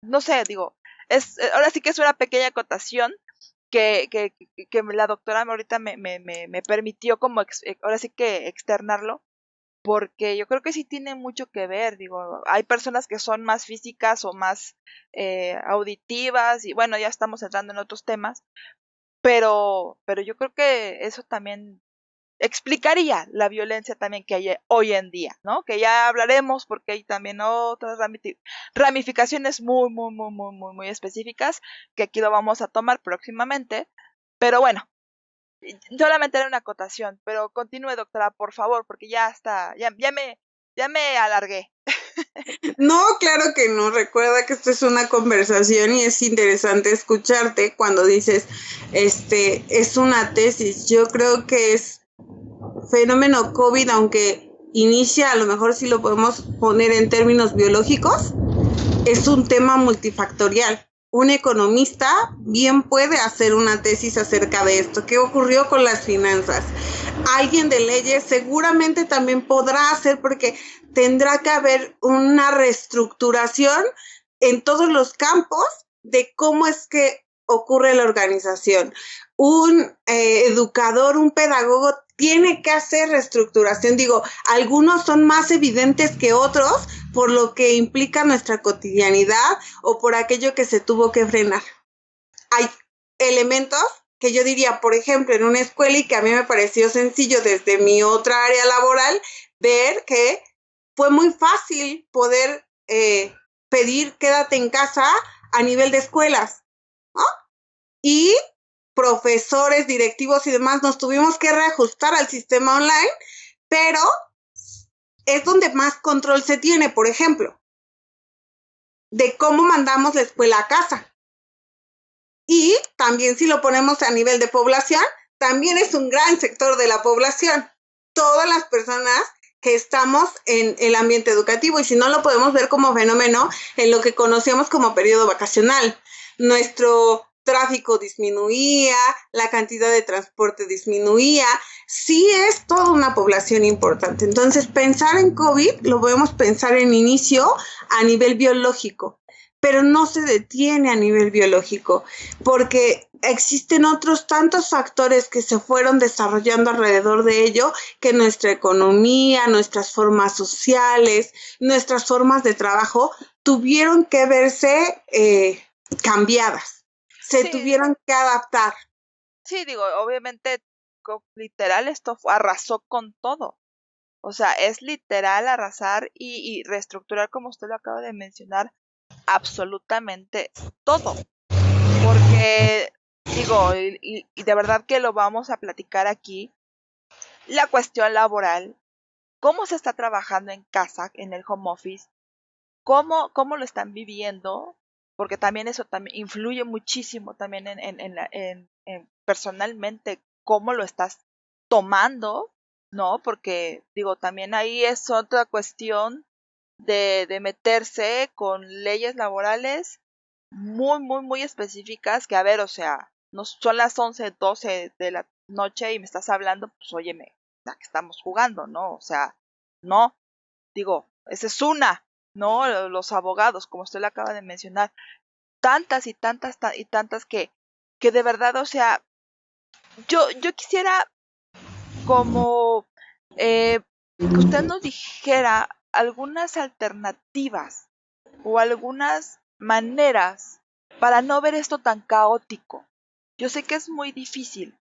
[SPEAKER 1] No sé, digo, ahora sí que es una pequeña acotación, que la doctora ahorita me permitió como ahora sí que externarlo, porque yo creo que sí tiene mucho que ver, digo, hay personas que son más físicas o más auditivas y bueno, ya estamos entrando en otros temas, pero yo creo que eso también explicaría la violencia también que hay hoy en día, ¿no? Que ya hablaremos porque hay también otras ramificaciones muy específicas que aquí lo vamos a tomar próximamente, pero bueno, solamente era una acotación, pero continúe, doctora, por favor, porque ya está, ya me alargué.
[SPEAKER 2] No, claro que no. Recuerda que esto es una conversación y es interesante escucharte cuando dices, es una tesis. Yo creo que es fenómeno COVID, aunque inicia, a lo mejor si lo podemos poner en términos biológicos, es un tema multifactorial. Un economista bien puede hacer una tesis acerca de esto. ¿Qué ocurrió con las finanzas? Alguien de leyes seguramente también podrá hacer, porque tendrá que haber una reestructuración en todos los campos de cómo es que ocurre la organización. Un educador, un pedagogo tiene que hacer reestructuración. Digo, algunos son más evidentes que otros por lo que implica nuestra cotidianidad o por aquello que se tuvo que frenar. Hay elementos que yo diría, por ejemplo, en una escuela, y que a mí me pareció sencillo desde mi otra área laboral, ver que fue muy fácil poder pedir quédate en casa a nivel de escuelas, ¿no? Y profesores, directivos y demás nos tuvimos que reajustar al sistema online, pero es donde más control se tiene, por ejemplo, de cómo mandamos la escuela a casa. Y también si lo ponemos a nivel de población, también es un gran sector de la población. Todas las personas que estamos en el ambiente educativo, y si no lo podemos ver como fenómeno en lo que conocemos como periodo vacacional. Nuestro tráfico disminuía, la cantidad de transporte disminuía, sí es toda una población importante. Entonces, pensar en COVID lo podemos pensar en inicio a nivel biológico, pero no se detiene a nivel biológico, porque existen otros tantos factores que se fueron desarrollando alrededor de ello, que nuestra economía, nuestras formas sociales, nuestras formas de trabajo tuvieron que verse cambiadas, se tuvieron que adaptar.
[SPEAKER 1] Sí, digo, obviamente, literal, esto arrasó con todo. O sea, es literal arrasar y reestructurar, como usted lo acaba de mencionar, absolutamente todo. Porque, digo, y de verdad que lo vamos a platicar aquí, la cuestión laboral, cómo se está trabajando en casa, en el home office, cómo lo están viviendo, porque también eso también influye muchísimo también en personalmente cómo lo estás tomando, ¿no? Porque, digo, también ahí es otra cuestión de meterse con leyes laborales muy específicas que, a ver, o sea, no son las 11:12 de la noche y me estás hablando, pues óyeme, o sea, que estamos jugando, ¿no? O sea, no, digo, esa es una, ¿no? Los abogados, como usted le acaba de mencionar, tantas y tantas que de verdad, o sea, yo quisiera como que usted nos dijera algunas alternativas o algunas maneras para no ver esto tan caótico. Yo sé que es muy difícil.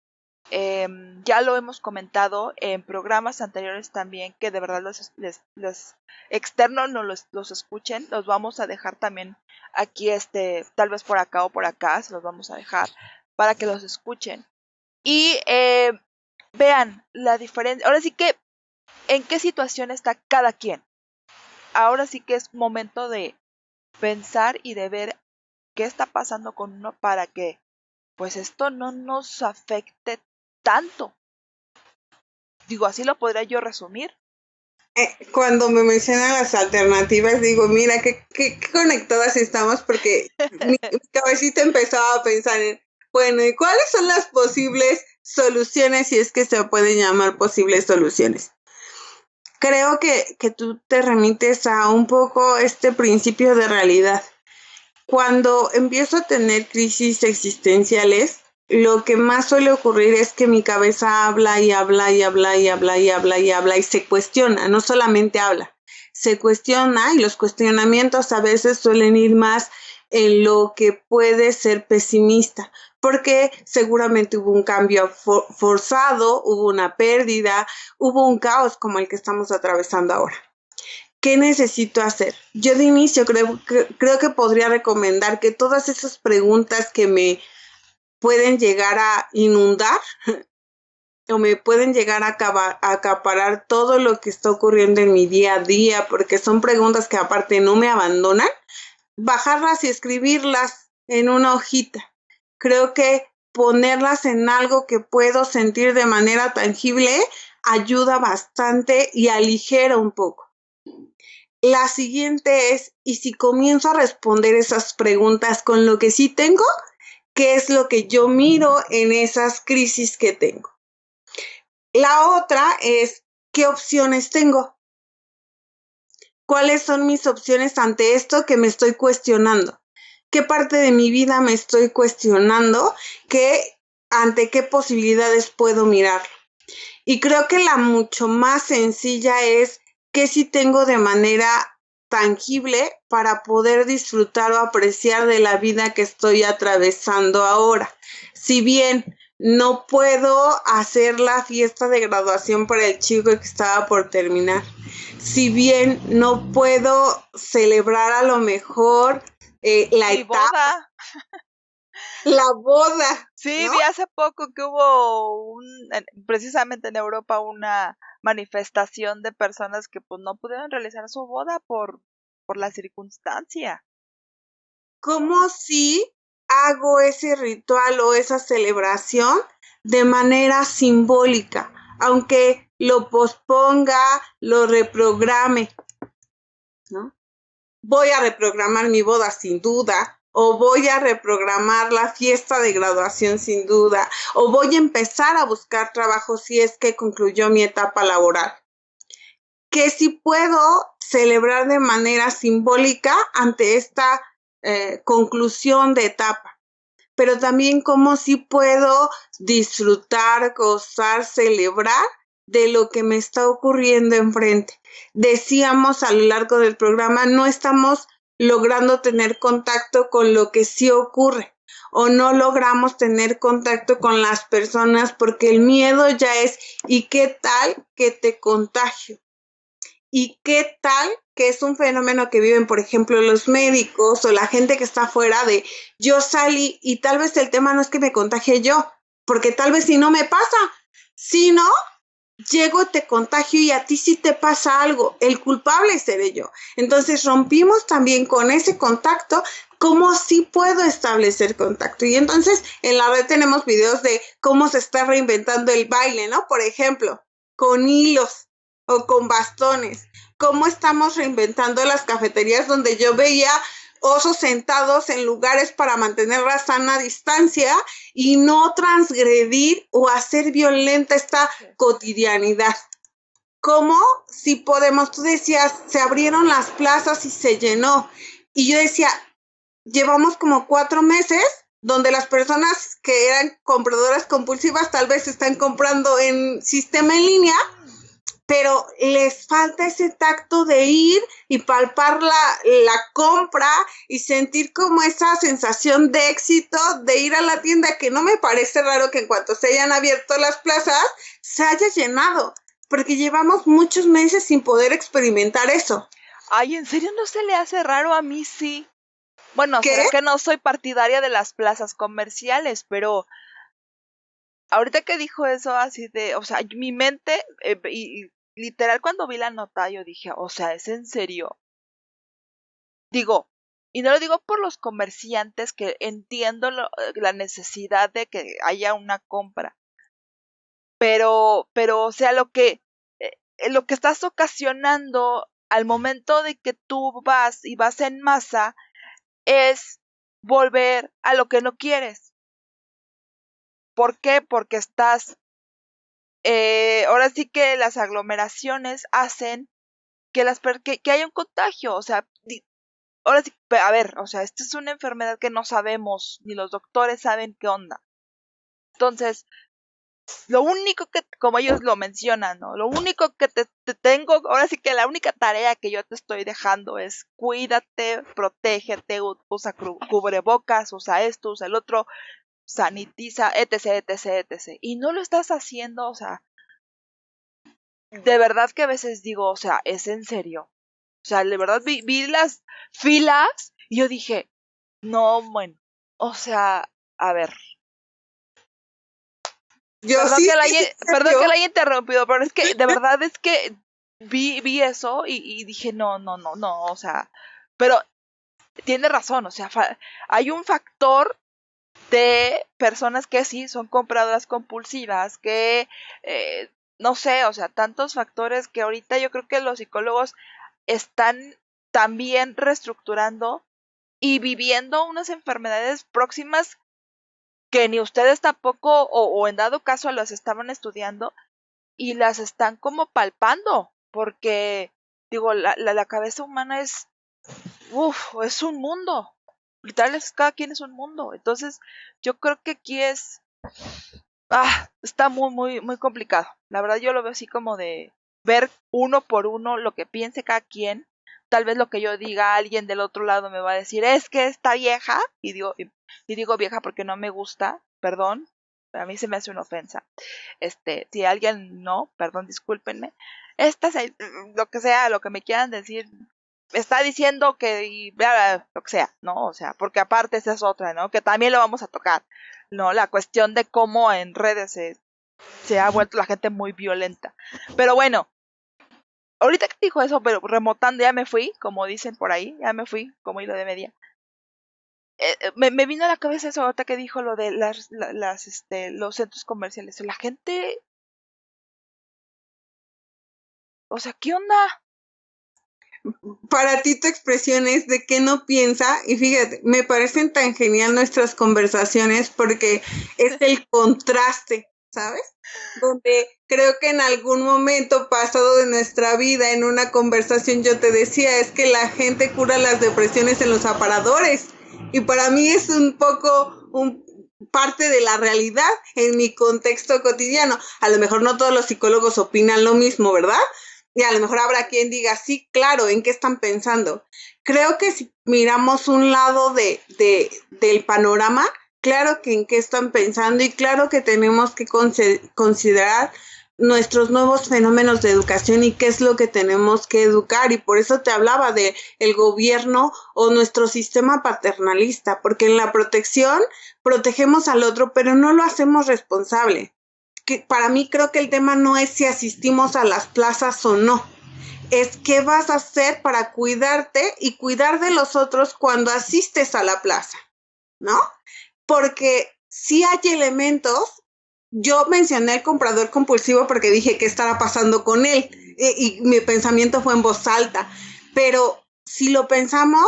[SPEAKER 1] Ya lo hemos comentado en programas anteriores también, que de verdad los externos no los escuchen. Los vamos a dejar también aquí, tal vez por acá o por acá, se los vamos a dejar para que los escuchen. Y vean la diferencia. Ahora sí que, ¿en qué situación está cada quien? Ahora sí que es momento de pensar y de ver qué está pasando con uno para que pues esto no nos afecte tanto. Digo, así lo podría yo resumir.
[SPEAKER 2] Cuando me mencionan las alternativas, digo, mira, qué conectadas estamos, porque mi cabecita empezaba a pensar en, bueno, ¿y cuáles son las posibles soluciones, si es que se pueden llamar posibles soluciones? Creo que tú te remites a un poco este principio de realidad. Cuando empiezo a tener crisis existenciales, lo que más suele ocurrir es que mi cabeza habla y habla y habla y habla y habla y habla y se cuestiona, no solamente habla, se cuestiona y los cuestionamientos a veces suelen ir más en lo que puede ser pesimista, porque seguramente hubo un cambio forzado, hubo una pérdida, hubo un caos como el que estamos atravesando ahora. ¿Qué necesito hacer? Yo de inicio creo que podría recomendar que todas esas preguntas que me pueden llegar a inundar o me pueden llegar a acaparar todo lo que está ocurriendo en mi día a día, porque son preguntas que aparte no me abandonan, bajarlas y escribirlas en una hojita. Creo que ponerlas en algo que puedo sentir de manera tangible ayuda bastante y aligera un poco. La siguiente es, ¿y si comienzo a responder esas preguntas con lo que sí tengo? ¿Qué es lo que yo miro en esas crisis que tengo? La otra es, ¿qué opciones tengo? ¿Cuáles son mis opciones ante esto que me estoy cuestionando? ¿Qué parte de mi vida me estoy cuestionando? ¿Ante qué posibilidades puedo mirar? Y creo que la mucho más sencilla es que sí tengo de manera tangible para poder disfrutar o apreciar de la vida que estoy atravesando ahora. Si bien no puedo hacer la fiesta de graduación para el chico que estaba por terminar, si bien no puedo celebrar a lo mejor la etapa, la boda.
[SPEAKER 1] Sí,
[SPEAKER 2] ¿No?
[SPEAKER 1] vi hace poco que hubo precisamente en Europa una manifestación de personas que pues no pudieron realizar su boda por la circunstancia.
[SPEAKER 2] ¿Cómo si hago ese ritual o esa celebración de manera simbólica, aunque lo posponga, lo reprograme, ¿no? Voy a reprogramar mi boda sin duda, o voy a reprogramar la fiesta de graduación sin duda, o voy a empezar a buscar trabajo si es que concluyó mi etapa laboral. Que si puedo celebrar de manera simbólica ante esta conclusión de etapa, pero también cómo si puedo disfrutar, gozar, celebrar de lo que me está ocurriendo enfrente. Decíamos a lo largo del programa, no estamos logrando tener contacto con lo que sí ocurre o no logramos tener contacto con las personas porque el miedo ya es, ¿y qué tal que te contagio? ¿Y qué tal que es un fenómeno que viven, por ejemplo, los médicos o la gente que está afuera de yo salí y tal vez el tema no es que me contagie yo, porque tal vez si no me pasa, si no, llego, te contagio y a ti sí te pasa algo, el culpable seré yo. Entonces rompimos también con ese contacto, cómo sí puedo establecer contacto. Y entonces en la red tenemos videos de cómo se está reinventando el baile, ¿no? Por ejemplo, con hilos o con bastones. Cómo estamos reinventando las cafeterías donde yo veía osos sentados en lugares para mantener la sana distancia y no transgredir o hacer violenta esta cotidianidad. ¿Cómo? Si podemos, tú decías, se abrieron las plazas y se llenó. Y yo decía, llevamos como 4 meses donde las personas que eran compradoras compulsivas tal vez están comprando en sistema en línea, pero les falta ese tacto de ir y palpar la compra y sentir como esa sensación de éxito de ir a la tienda, que no me parece raro que en cuanto se hayan abierto las plazas se haya llenado, porque llevamos muchos meses sin poder experimentar eso.
[SPEAKER 1] Ay, ¿en serio no se le hace raro? A mí sí. Bueno,
[SPEAKER 2] ¿Qué?
[SPEAKER 1] será que no soy partidaria de las plazas comerciales, pero ahorita que dijo eso así de, o sea, mi mente, y literal cuando vi la nota yo dije, o sea, ¿es en serio? Digo, y no lo digo por los comerciantes, que entiendo la necesidad de que haya una compra, pero, o sea, lo que estás ocasionando al momento de que tú vas y vas en masa es volver a lo que no quieres. ¿Por qué? Porque ahora sí que las aglomeraciones hacen que que haya un contagio, o sea, ahora sí, a ver, o sea, esta es una enfermedad que no sabemos, ni los doctores saben qué onda. Entonces, lo único que, como ellos lo mencionan, ¿no? Lo único que te tengo, ahora sí que la única tarea que yo te estoy dejando es cuídate, protégete, usa cubrebocas, usa esto, usa el otro, sanitiza, etc, etc, etc. Y no lo estás haciendo, o sea, de verdad que a veces digo, o sea, ¿es en serio? O sea, de verdad vi las filas y yo dije, no, bueno, o sea, a ver. Perdón que la haya interrumpido, pero es que de verdad es que vi eso y dije, no, o sea, pero tiene razón, o sea, hay un factor de personas que sí son compradoras compulsivas, que no sé, o sea, tantos factores que ahorita yo creo que los psicólogos están también reestructurando y viviendo unas enfermedades próximas que ni ustedes tampoco o en dado caso las estaban estudiando y las están como palpando, porque digo, la cabeza humana es un mundo. Literal, cada quien es un mundo. Entonces, yo creo que aquí está muy complicado. La verdad yo lo veo así como de ver uno por uno lo que piense cada quien. Tal vez lo que yo diga, alguien del otro lado me va a decir, es que está vieja, y digo vieja porque no me gusta, perdón, a mí se me hace una ofensa. Si alguien no, perdón, discúlpenme. Lo que sea, lo que me quieran decir, está diciendo que lo que sea, ¿no? O sea, porque aparte esa es otra, ¿no? Que también lo vamos a tocar, ¿no? La cuestión de cómo en redes se ha vuelto la gente muy violenta. Pero bueno, ahorita que dijo eso, pero remotando, ya me fui, como dicen por ahí, ya me fui, como hilo de media. Me vino a la cabeza eso ahorita que dijo lo de los centros comerciales. La gente, o sea, ¿qué onda?
[SPEAKER 2] Para ti tu expresión es de qué no piensa, y fíjate, me parecen tan genial nuestras conversaciones porque es el contraste, ¿sabes? Donde creo que en algún momento pasado de nuestra vida, en una conversación yo te decía, es que la gente cura las depresiones en los aparadores, y para mí es un poco parte de la realidad en mi contexto cotidiano. A lo mejor no todos los psicólogos opinan lo mismo, ¿verdad? Y a lo mejor habrá quien diga, sí, claro, ¿en qué están pensando? Creo que si miramos un lado del panorama, claro que en qué están pensando, y claro que tenemos que considerar nuestros nuevos fenómenos de educación y qué es lo que tenemos que educar. Y por eso te hablaba de el gobierno o nuestro sistema paternalista, porque en la protección protegemos al otro, pero no lo hacemos responsable. Que para mí creo que el tema no es si asistimos a las plazas o no, es qué vas a hacer para cuidarte y cuidar de los otros cuando asistes a la plaza, ¿no? Porque sí hay elementos. Yo mencioné el comprador compulsivo porque dije qué estará pasando con él, y mi pensamiento fue en voz alta, pero si lo pensamos,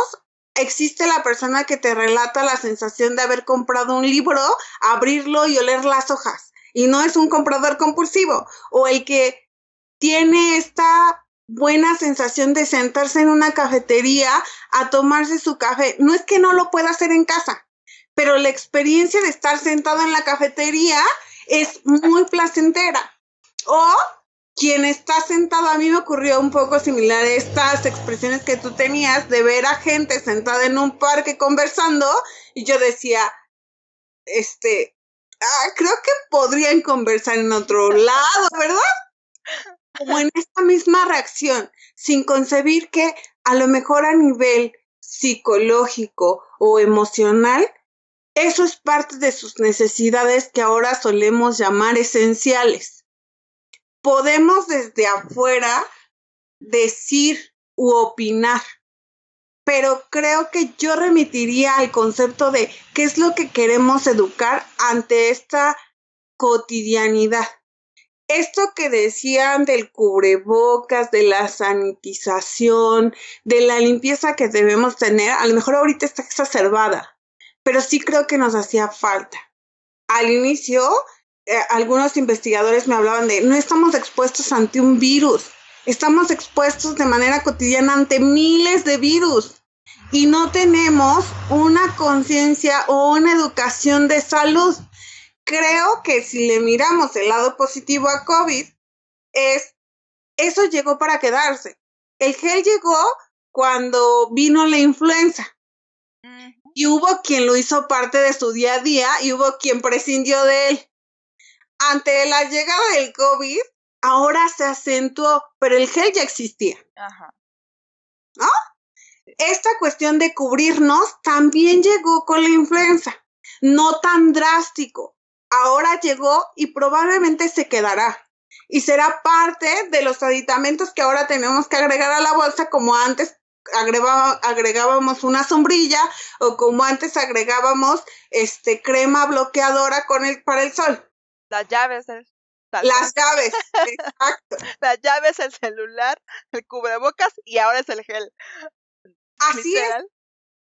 [SPEAKER 2] existe la persona que te relata la sensación de haber comprado un libro, abrirlo y oler las hojas, y no es un comprador compulsivo, o el que tiene esta buena sensación de sentarse en una cafetería a tomarse su café. No es que no lo pueda hacer en casa, pero la experiencia de estar sentado en la cafetería es muy placentera. O quien está sentado, a mí me ocurrió un poco similar a estas expresiones que tú tenías de ver a gente sentada en un parque conversando, y yo decía, creo que podrían conversar en otro lado, ¿verdad? Como en esta misma reacción, sin concebir que a lo mejor a nivel psicológico o emocional, eso es parte de sus necesidades que ahora solemos llamar esenciales. Podemos desde afuera decir u opinar, pero creo que yo remitiría al concepto de qué es lo que queremos educar ante esta cotidianidad. Esto que decían del cubrebocas, de la sanitización, de la limpieza que debemos tener, a lo mejor ahorita está exacerbada, pero sí creo que nos hacía falta. Al inicio, algunos investigadores me hablaban de, no estamos expuestos ante un virus, estamos expuestos de manera cotidiana ante miles de virus, y no tenemos una conciencia o una educación de salud. creo que si le miramos el lado positivo a COVID, eso llegó para quedarse. El gel llegó cuando vino la influenza. Y hubo quien lo hizo parte de su día a día y hubo quien prescindió de él. Ante la llegada del COVID, ahora se acentuó, pero el gel ya existía.
[SPEAKER 1] Ajá.
[SPEAKER 2] ¿No? Esta cuestión de cubrirnos también llegó con la influenza. No tan drástico. Ahora llegó y probablemente se quedará. Y será parte de los aditamentos que ahora tenemos que agregar a la bolsa, como antes agregábamos una sombrilla o como antes agregábamos crema bloqueadora para el sol.
[SPEAKER 1] Las llaves,
[SPEAKER 2] las llaves, exacto.
[SPEAKER 1] Las llaves, el celular, el cubrebocas y ahora es el gel.
[SPEAKER 2] Así literal. Es.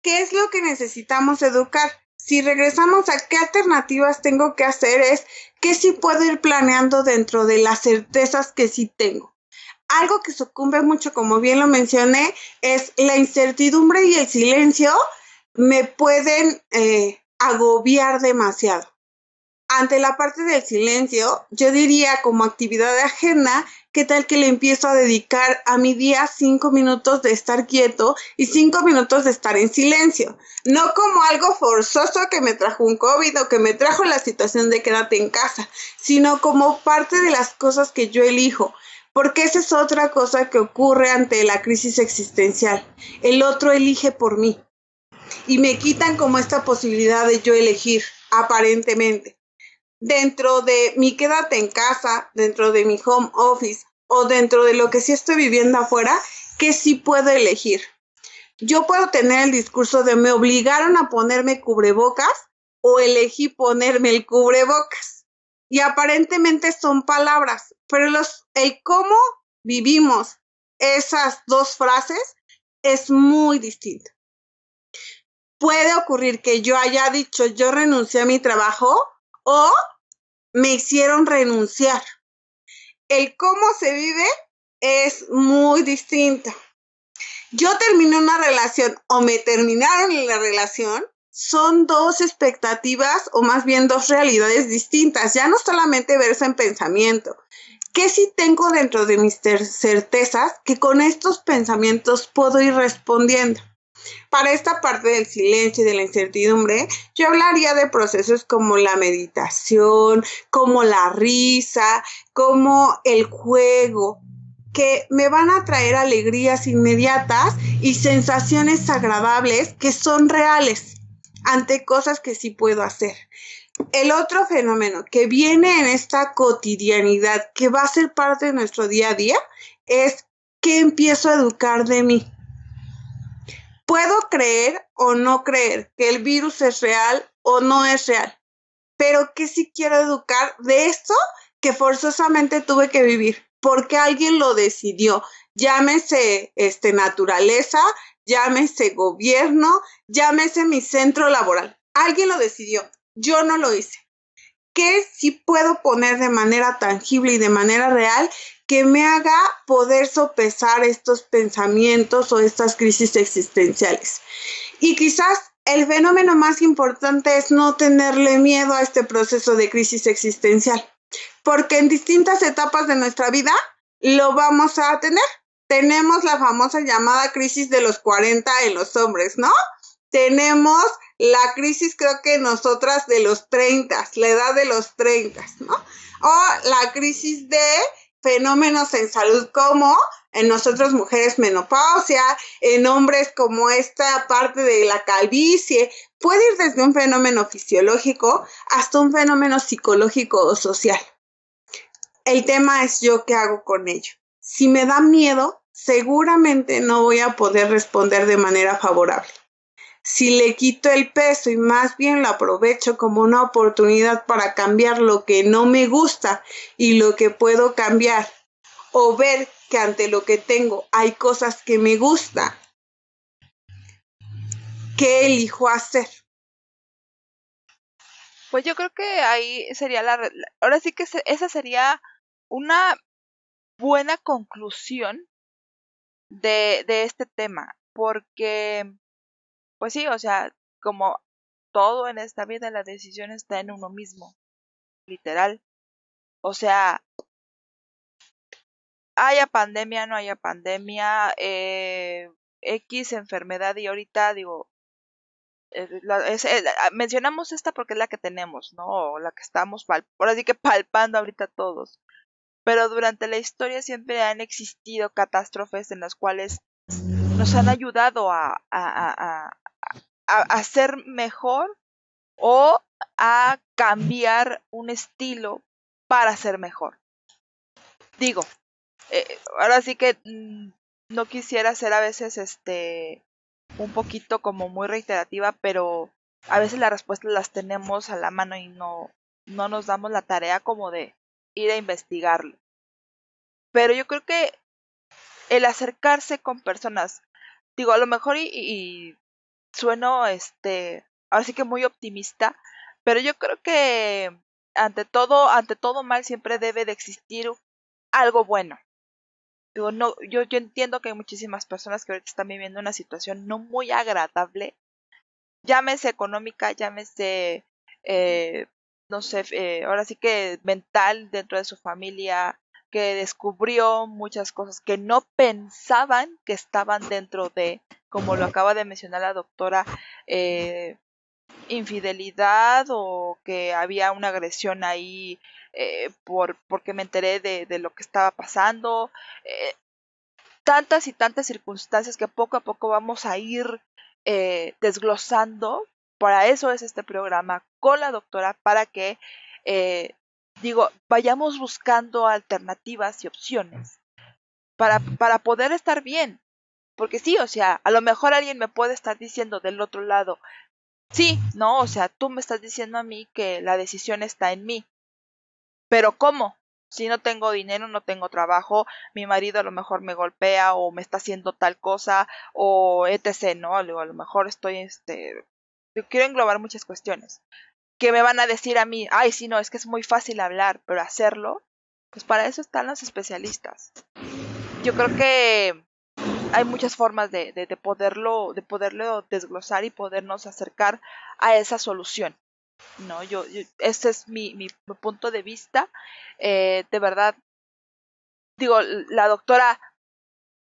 [SPEAKER 2] ¿Qué es lo que necesitamos educar? Si regresamos a qué alternativas tengo que hacer, es qué sí puedo ir planeando dentro de las certezas que sí tengo. Algo que sucumbe mucho, como bien lo mencioné, es la incertidumbre y el silencio me pueden agobiar demasiado. Ante la parte del silencio, yo diría como actividad de agenda, ¿qué tal que le empiezo a dedicar a mi día 5 minutos de estar quieto y 5 minutos de estar en silencio? No como algo forzoso que me trajo un COVID o que me trajo la situación de quédate en casa, sino como parte de las cosas que yo elijo. Porque esa es otra cosa que ocurre ante la crisis existencial. El otro elige por mí. Y me quitan como esta posibilidad de yo elegir, aparentemente. Dentro de mi quédate en casa, dentro de mi home office o dentro de lo que sí estoy viviendo afuera, ¿qué sí puedo elegir? Yo puedo tener el discurso de me obligaron a ponerme cubrebocas o elegí ponerme el cubrebocas. Y aparentemente son palabras, pero el cómo vivimos esas dos frases es muy distinto. Puede ocurrir que yo haya dicho yo renuncié a mi trabajo o me hicieron renunciar. El cómo se vive es muy distinto. Yo terminé una relación o me terminaron en la relación, son dos expectativas o más bien dos realidades distintas. Ya no solamente verse en pensamiento. ¿Qué sí tengo dentro de mis certezas que con estos pensamientos puedo ir respondiendo? Para esta parte del silencio y de la incertidumbre, yo hablaría de procesos como la meditación, como la risa, como el juego, que me van a traer alegrías inmediatas y sensaciones agradables que son reales ante cosas que sí puedo hacer. El otro fenómeno que viene en esta cotidianidad, que va a ser parte de nuestro día a día, es que empiezo a educar de mí. Puedo creer o no creer que el virus es real o no es real, pero que sí quiero educar de esto que forzosamente tuve que vivir, porque alguien lo decidió. Llámese naturaleza, llámese gobierno, llámese mi centro laboral. Alguien lo decidió, yo no lo hice. ¿Qué sí puedo poner de manera tangible y de manera real que me haga poder sopesar estos pensamientos o estas crisis existenciales? Y quizás el fenómeno más importante es no tenerle miedo a este proceso de crisis existencial, porque en distintas etapas de nuestra vida lo vamos a tener. Tenemos la famosa llamada crisis de los 40 en los hombres, ¿no? Tenemos la crisis, creo que nosotras, de los 30, la edad de los 30, ¿no? O la crisis de fenómenos en salud como en nosotros mujeres menopausia, en hombres como esta parte de la calvicie. Puede ir desde un fenómeno fisiológico hasta un fenómeno psicológico o social. El tema es yo qué hago con ello. Si me da miedo, seguramente no voy a poder responder de manera favorable. Si le quito el peso y más bien lo aprovecho como una oportunidad para cambiar lo que no me gusta y lo que puedo cambiar, o ver que ante lo que tengo hay cosas que me gustan, ¿qué elijo hacer?
[SPEAKER 1] Pues yo creo que ahí sería ahora sí que esa sería una buena conclusión de este tema, porque pues sí, o sea, como todo en esta vida, la decisión está en uno mismo. literal. O sea, haya pandemia, no haya pandemia, X enfermedad, y ahorita digo, mencionamos esta porque es la que tenemos, ¿no? O la que estamos ahora sí que palpando ahorita todos. Pero durante la historia siempre han existido catástrofes en las cuales nos han ayudado a ser mejor o a cambiar un estilo para ser mejor. Digo, ahora sí que no quisiera ser a veces un poquito como muy reiterativa, pero a veces las respuestas las tenemos a la mano y no nos damos la tarea como de ir a investigarlo. Pero yo creo que el acercarse con personas, digo, a lo mejor y sueno ahora sí que muy optimista, pero yo creo que ante todo mal siempre debe de existir algo bueno. Digo, no, yo entiendo que hay muchísimas personas que ahorita están viviendo una situación no muy agradable, llámese económica, llámese, no sé, ahora sí que mental dentro de su familia, que descubrió muchas cosas que no pensaban que estaban dentro de, como lo acaba de mencionar la doctora, infidelidad, o que había una agresión ahí, porque me enteré de lo que estaba pasando. Tantas y tantas circunstancias que poco a poco vamos a ir desglosando. Para eso es este programa con la doctora, para que, vayamos buscando alternativas y opciones para poder estar bien. Porque sí, o sea, a lo mejor alguien me puede estar diciendo del otro lado, sí, no, o sea, tú me estás diciendo a mí que la decisión está en mí. Pero ¿cómo? Si no tengo dinero, no tengo trabajo, mi marido a lo mejor me golpea o me está haciendo tal cosa, o etc., ¿no? A lo mejor estoy, yo quiero englobar muchas cuestiones. Que me van a decir a mí, ay, sí, no, es que es muy fácil hablar, pero hacerlo, pues para eso están los especialistas. Yo creo que hay muchas formas de poderlo desglosar y podernos acercar a esa solución. No, ese es mi punto de vista. De verdad, digo, la doctora,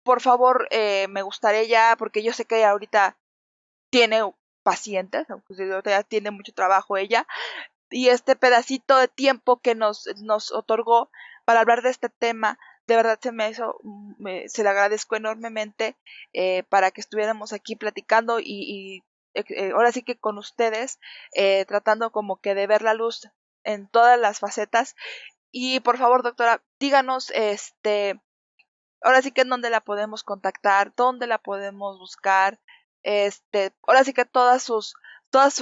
[SPEAKER 1] por favor, me gustaría ya, porque yo sé que ella ahorita tiene pacientes, aunque ya tiene mucho trabajo ella, y este pedacito de tiempo que nos otorgó para hablar de este tema, de verdad se le agradezco enormemente, para que estuviéramos aquí platicando y ahora sí que con ustedes, tratando como que de ver la luz en todas las facetas. Y por favor, doctora, díganos, ahora sí que en dónde la podemos contactar, dónde la podemos buscar, ahora sí que todas sus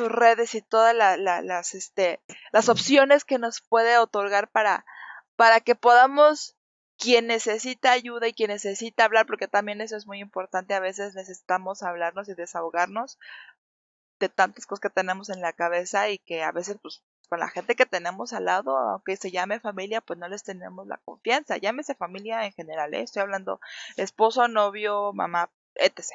[SPEAKER 1] redes y todas las opciones que nos puede otorgar para que podamos, quien necesita ayuda y quien necesita hablar, porque también eso es muy importante, a veces necesitamos hablarnos y desahogarnos de tantas cosas que tenemos en la cabeza, y que a veces pues con la gente que tenemos al lado, aunque se llame familia, pues no les tenemos la confianza. Llámese familia en general, estoy hablando esposo, novio, mamá, etc.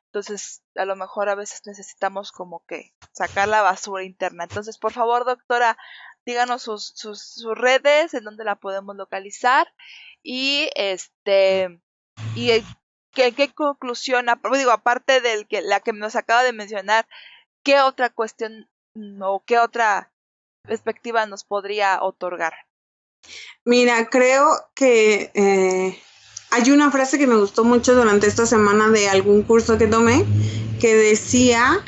[SPEAKER 1] Entonces, a lo mejor a veces necesitamos como que sacar la basura interna. Entonces, por favor, doctora, díganos sus redes, en dónde la podemos localizar, y y qué conclusión, digo, aparte del que la que nos acaba de mencionar, ¿qué otra cuestión o qué otra perspectiva nos podría otorgar?
[SPEAKER 2] Mira, creo que hay una frase que me gustó mucho durante esta semana de algún curso que tomé, que decía,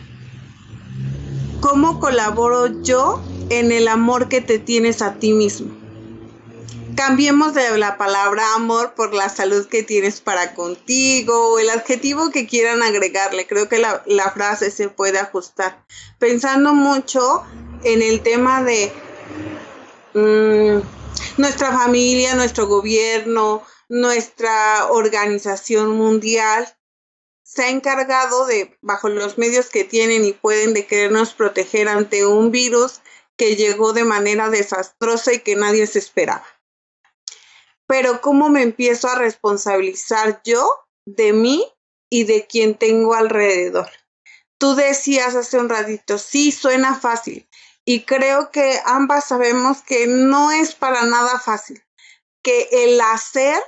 [SPEAKER 2] ¿cómo colaboro yo en el amor que te tienes a ti mismo? Cambiemos de la palabra amor por la salud que tienes para contigo, o el adjetivo que quieran agregarle. Creo que la frase se puede ajustar. Pensando mucho en el tema de nuestra familia, nuestro gobierno, nuestra organización mundial se ha encargado de, bajo los medios que tienen y pueden, de querernos proteger ante un virus que llegó de manera desastrosa y que nadie se esperaba. Pero ¿cómo me empiezo a responsabilizar yo de mí y de quien tengo alrededor? Tú decías hace un ratito, sí, suena fácil. y creo que ambas sabemos que no es para nada fácil, que el hacer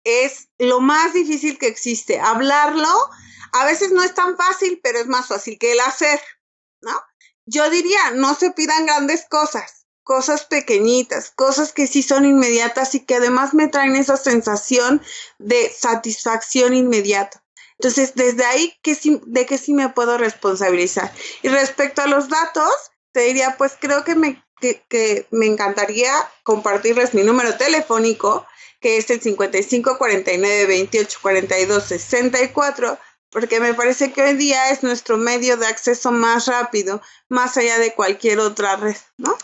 [SPEAKER 2] es lo más difícil que existe. Hablarlo a veces no es tan fácil, pero es más fácil que el hacer, ¿no? Yo diría, no se pidan grandes cosas pequeñitas, cosas que sí son inmediatas y que además me traen esa sensación de satisfacción inmediata. Entonces, desde ahí, de qué sí me puedo responsabilizar. Y respecto a los datos, te diría, pues creo que me encantaría compartirles mi número telefónico, que es el 55 49 28 42 64, porque me parece que hoy día es nuestro medio de acceso más rápido, más allá de cualquier otra red, ¿no?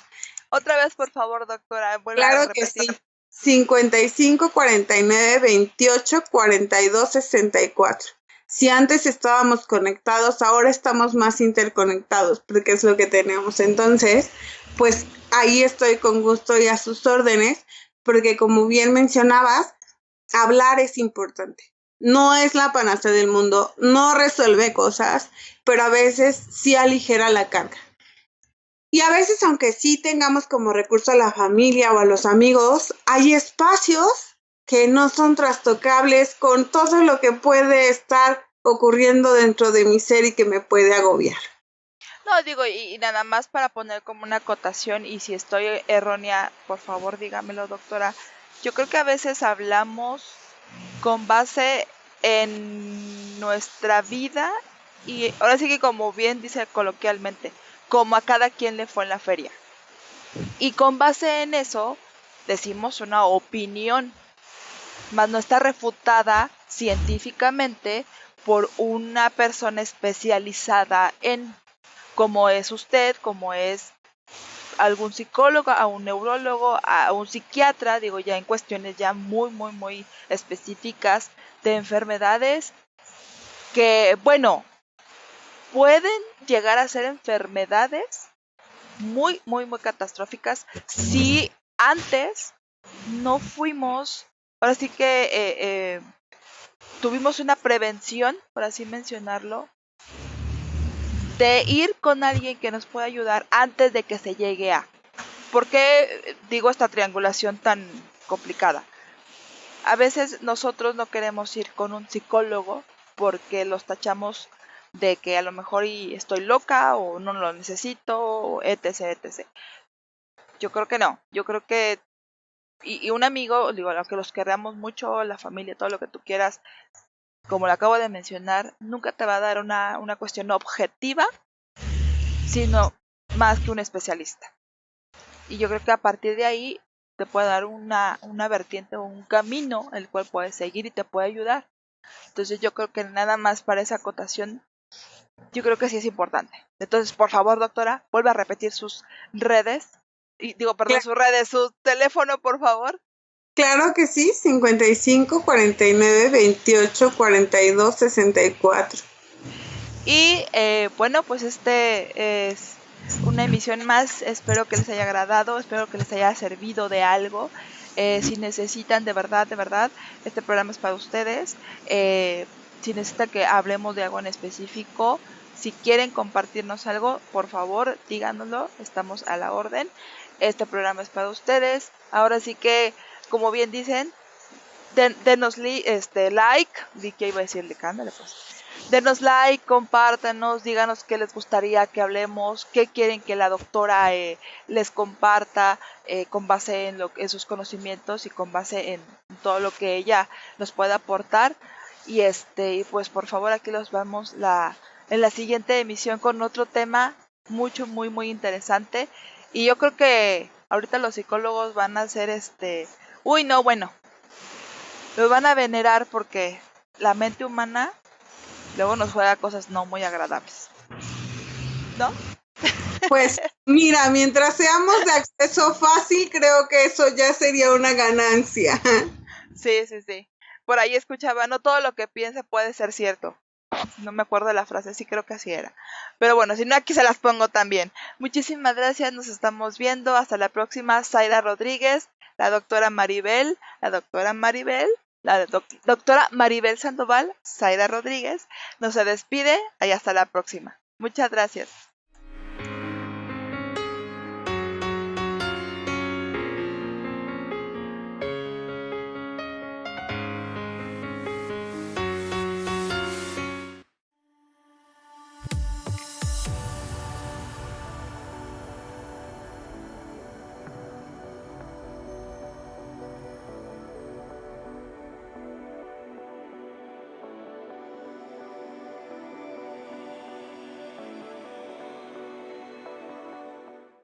[SPEAKER 1] Otra vez, por favor, doctora, vuelva a
[SPEAKER 2] Claro que
[SPEAKER 1] repetir.
[SPEAKER 2] sí. 55 49 28 42 64. Si antes estábamos conectados, ahora estamos más interconectados, porque es lo que tenemos. Entonces, pues ahí estoy con gusto y a sus órdenes, porque como bien mencionabas, hablar es importante. No es la panacea del mundo, no resuelve cosas, pero a veces sí aligera la carga. Y a veces, aunque sí tengamos como recurso a la familia o a los amigos, hay espacios que no son trastocables con todo lo que puede estar ocurriendo dentro de mi ser y que me puede agobiar.
[SPEAKER 1] No, digo, y nada más para poner como una acotación, y si estoy errónea, por favor dígamelo, doctora. Yo creo que a veces hablamos con base en nuestra vida y ahora sí que, como bien dice coloquialmente, como a cada quien le fue en la feria. Y con base en eso decimos una opinión, mas no está refutada científicamente por una persona especializada en, como es usted, como es algún psicólogo, a un neurólogo, a un psiquiatra, digo, ya en cuestiones ya muy específicas de enfermedades que, bueno, pueden llegar a ser enfermedades muy catastróficas si antes no fuimos, ahora sí que tuvimos una prevención, por así mencionarlo, de ir con alguien que nos pueda ayudar antes de que se llegue a. ¿Por qué digo esta triangulación tan complicada? A veces nosotros no queremos ir con un psicólogo porque los tachamos de que a lo mejor estoy loca o no lo necesito, etc. Yo creo que no. Yo creo que, y un amigo, digo, a que los queramos mucho, la familia, todo lo que tú quieras, como lo acabo de mencionar, nunca te va a dar una cuestión objetiva, sino más que un especialista. Y yo creo que a partir de ahí te puede dar una vertiente o un camino el cual puedes seguir y te puede ayudar. Entonces yo creo que nada más para esa acotación, yo creo que sí es importante. Entonces, por favor, doctora, vuelve a repetir sus redes. Y digo, perdón, sus redes, su teléfono, por favor.
[SPEAKER 2] Claro que sí, 55 49 28 42 64.
[SPEAKER 1] Y bueno, pues este es una emisión más. Espero que les haya agradado, espero que les haya servido de algo. Si necesitan de verdad, este programa es para ustedes. Si necesitan que hablemos de algo en específico, si quieren compartirnos algo, por favor, díganoslo, estamos a la orden. Este programa es para ustedes. Ahora sí que, como bien dicen, denos like, que iba a decirle, cándale pues. Denos like, compártanos, díganos qué les gustaría que hablemos, qué quieren que la doctora les comparta con base en sus conocimientos y con base en todo lo que ella nos pueda aportar. Y pues por favor, aquí los vemos en la siguiente emisión con otro tema muy interesante. Y yo creo que ahorita los psicólogos van a hacer uy, no, bueno, los van a venerar porque la mente humana luego nos juega cosas no muy agradables, ¿no?
[SPEAKER 2] Pues mira, mientras seamos de acceso fácil, creo que eso ya sería una ganancia.
[SPEAKER 1] Sí. Por ahí escuchaba, no todo lo que piense puede ser cierto. No me acuerdo de la frase, sí creo que así era. Pero bueno, si no, aquí se las pongo también. Muchísimas gracias, nos estamos viendo. Hasta la próxima. Zaira Rodríguez, la doctora Maribel, doctora Maribel Sandoval, Zaira Rodríguez, nos se despide y hasta la próxima. Muchas gracias.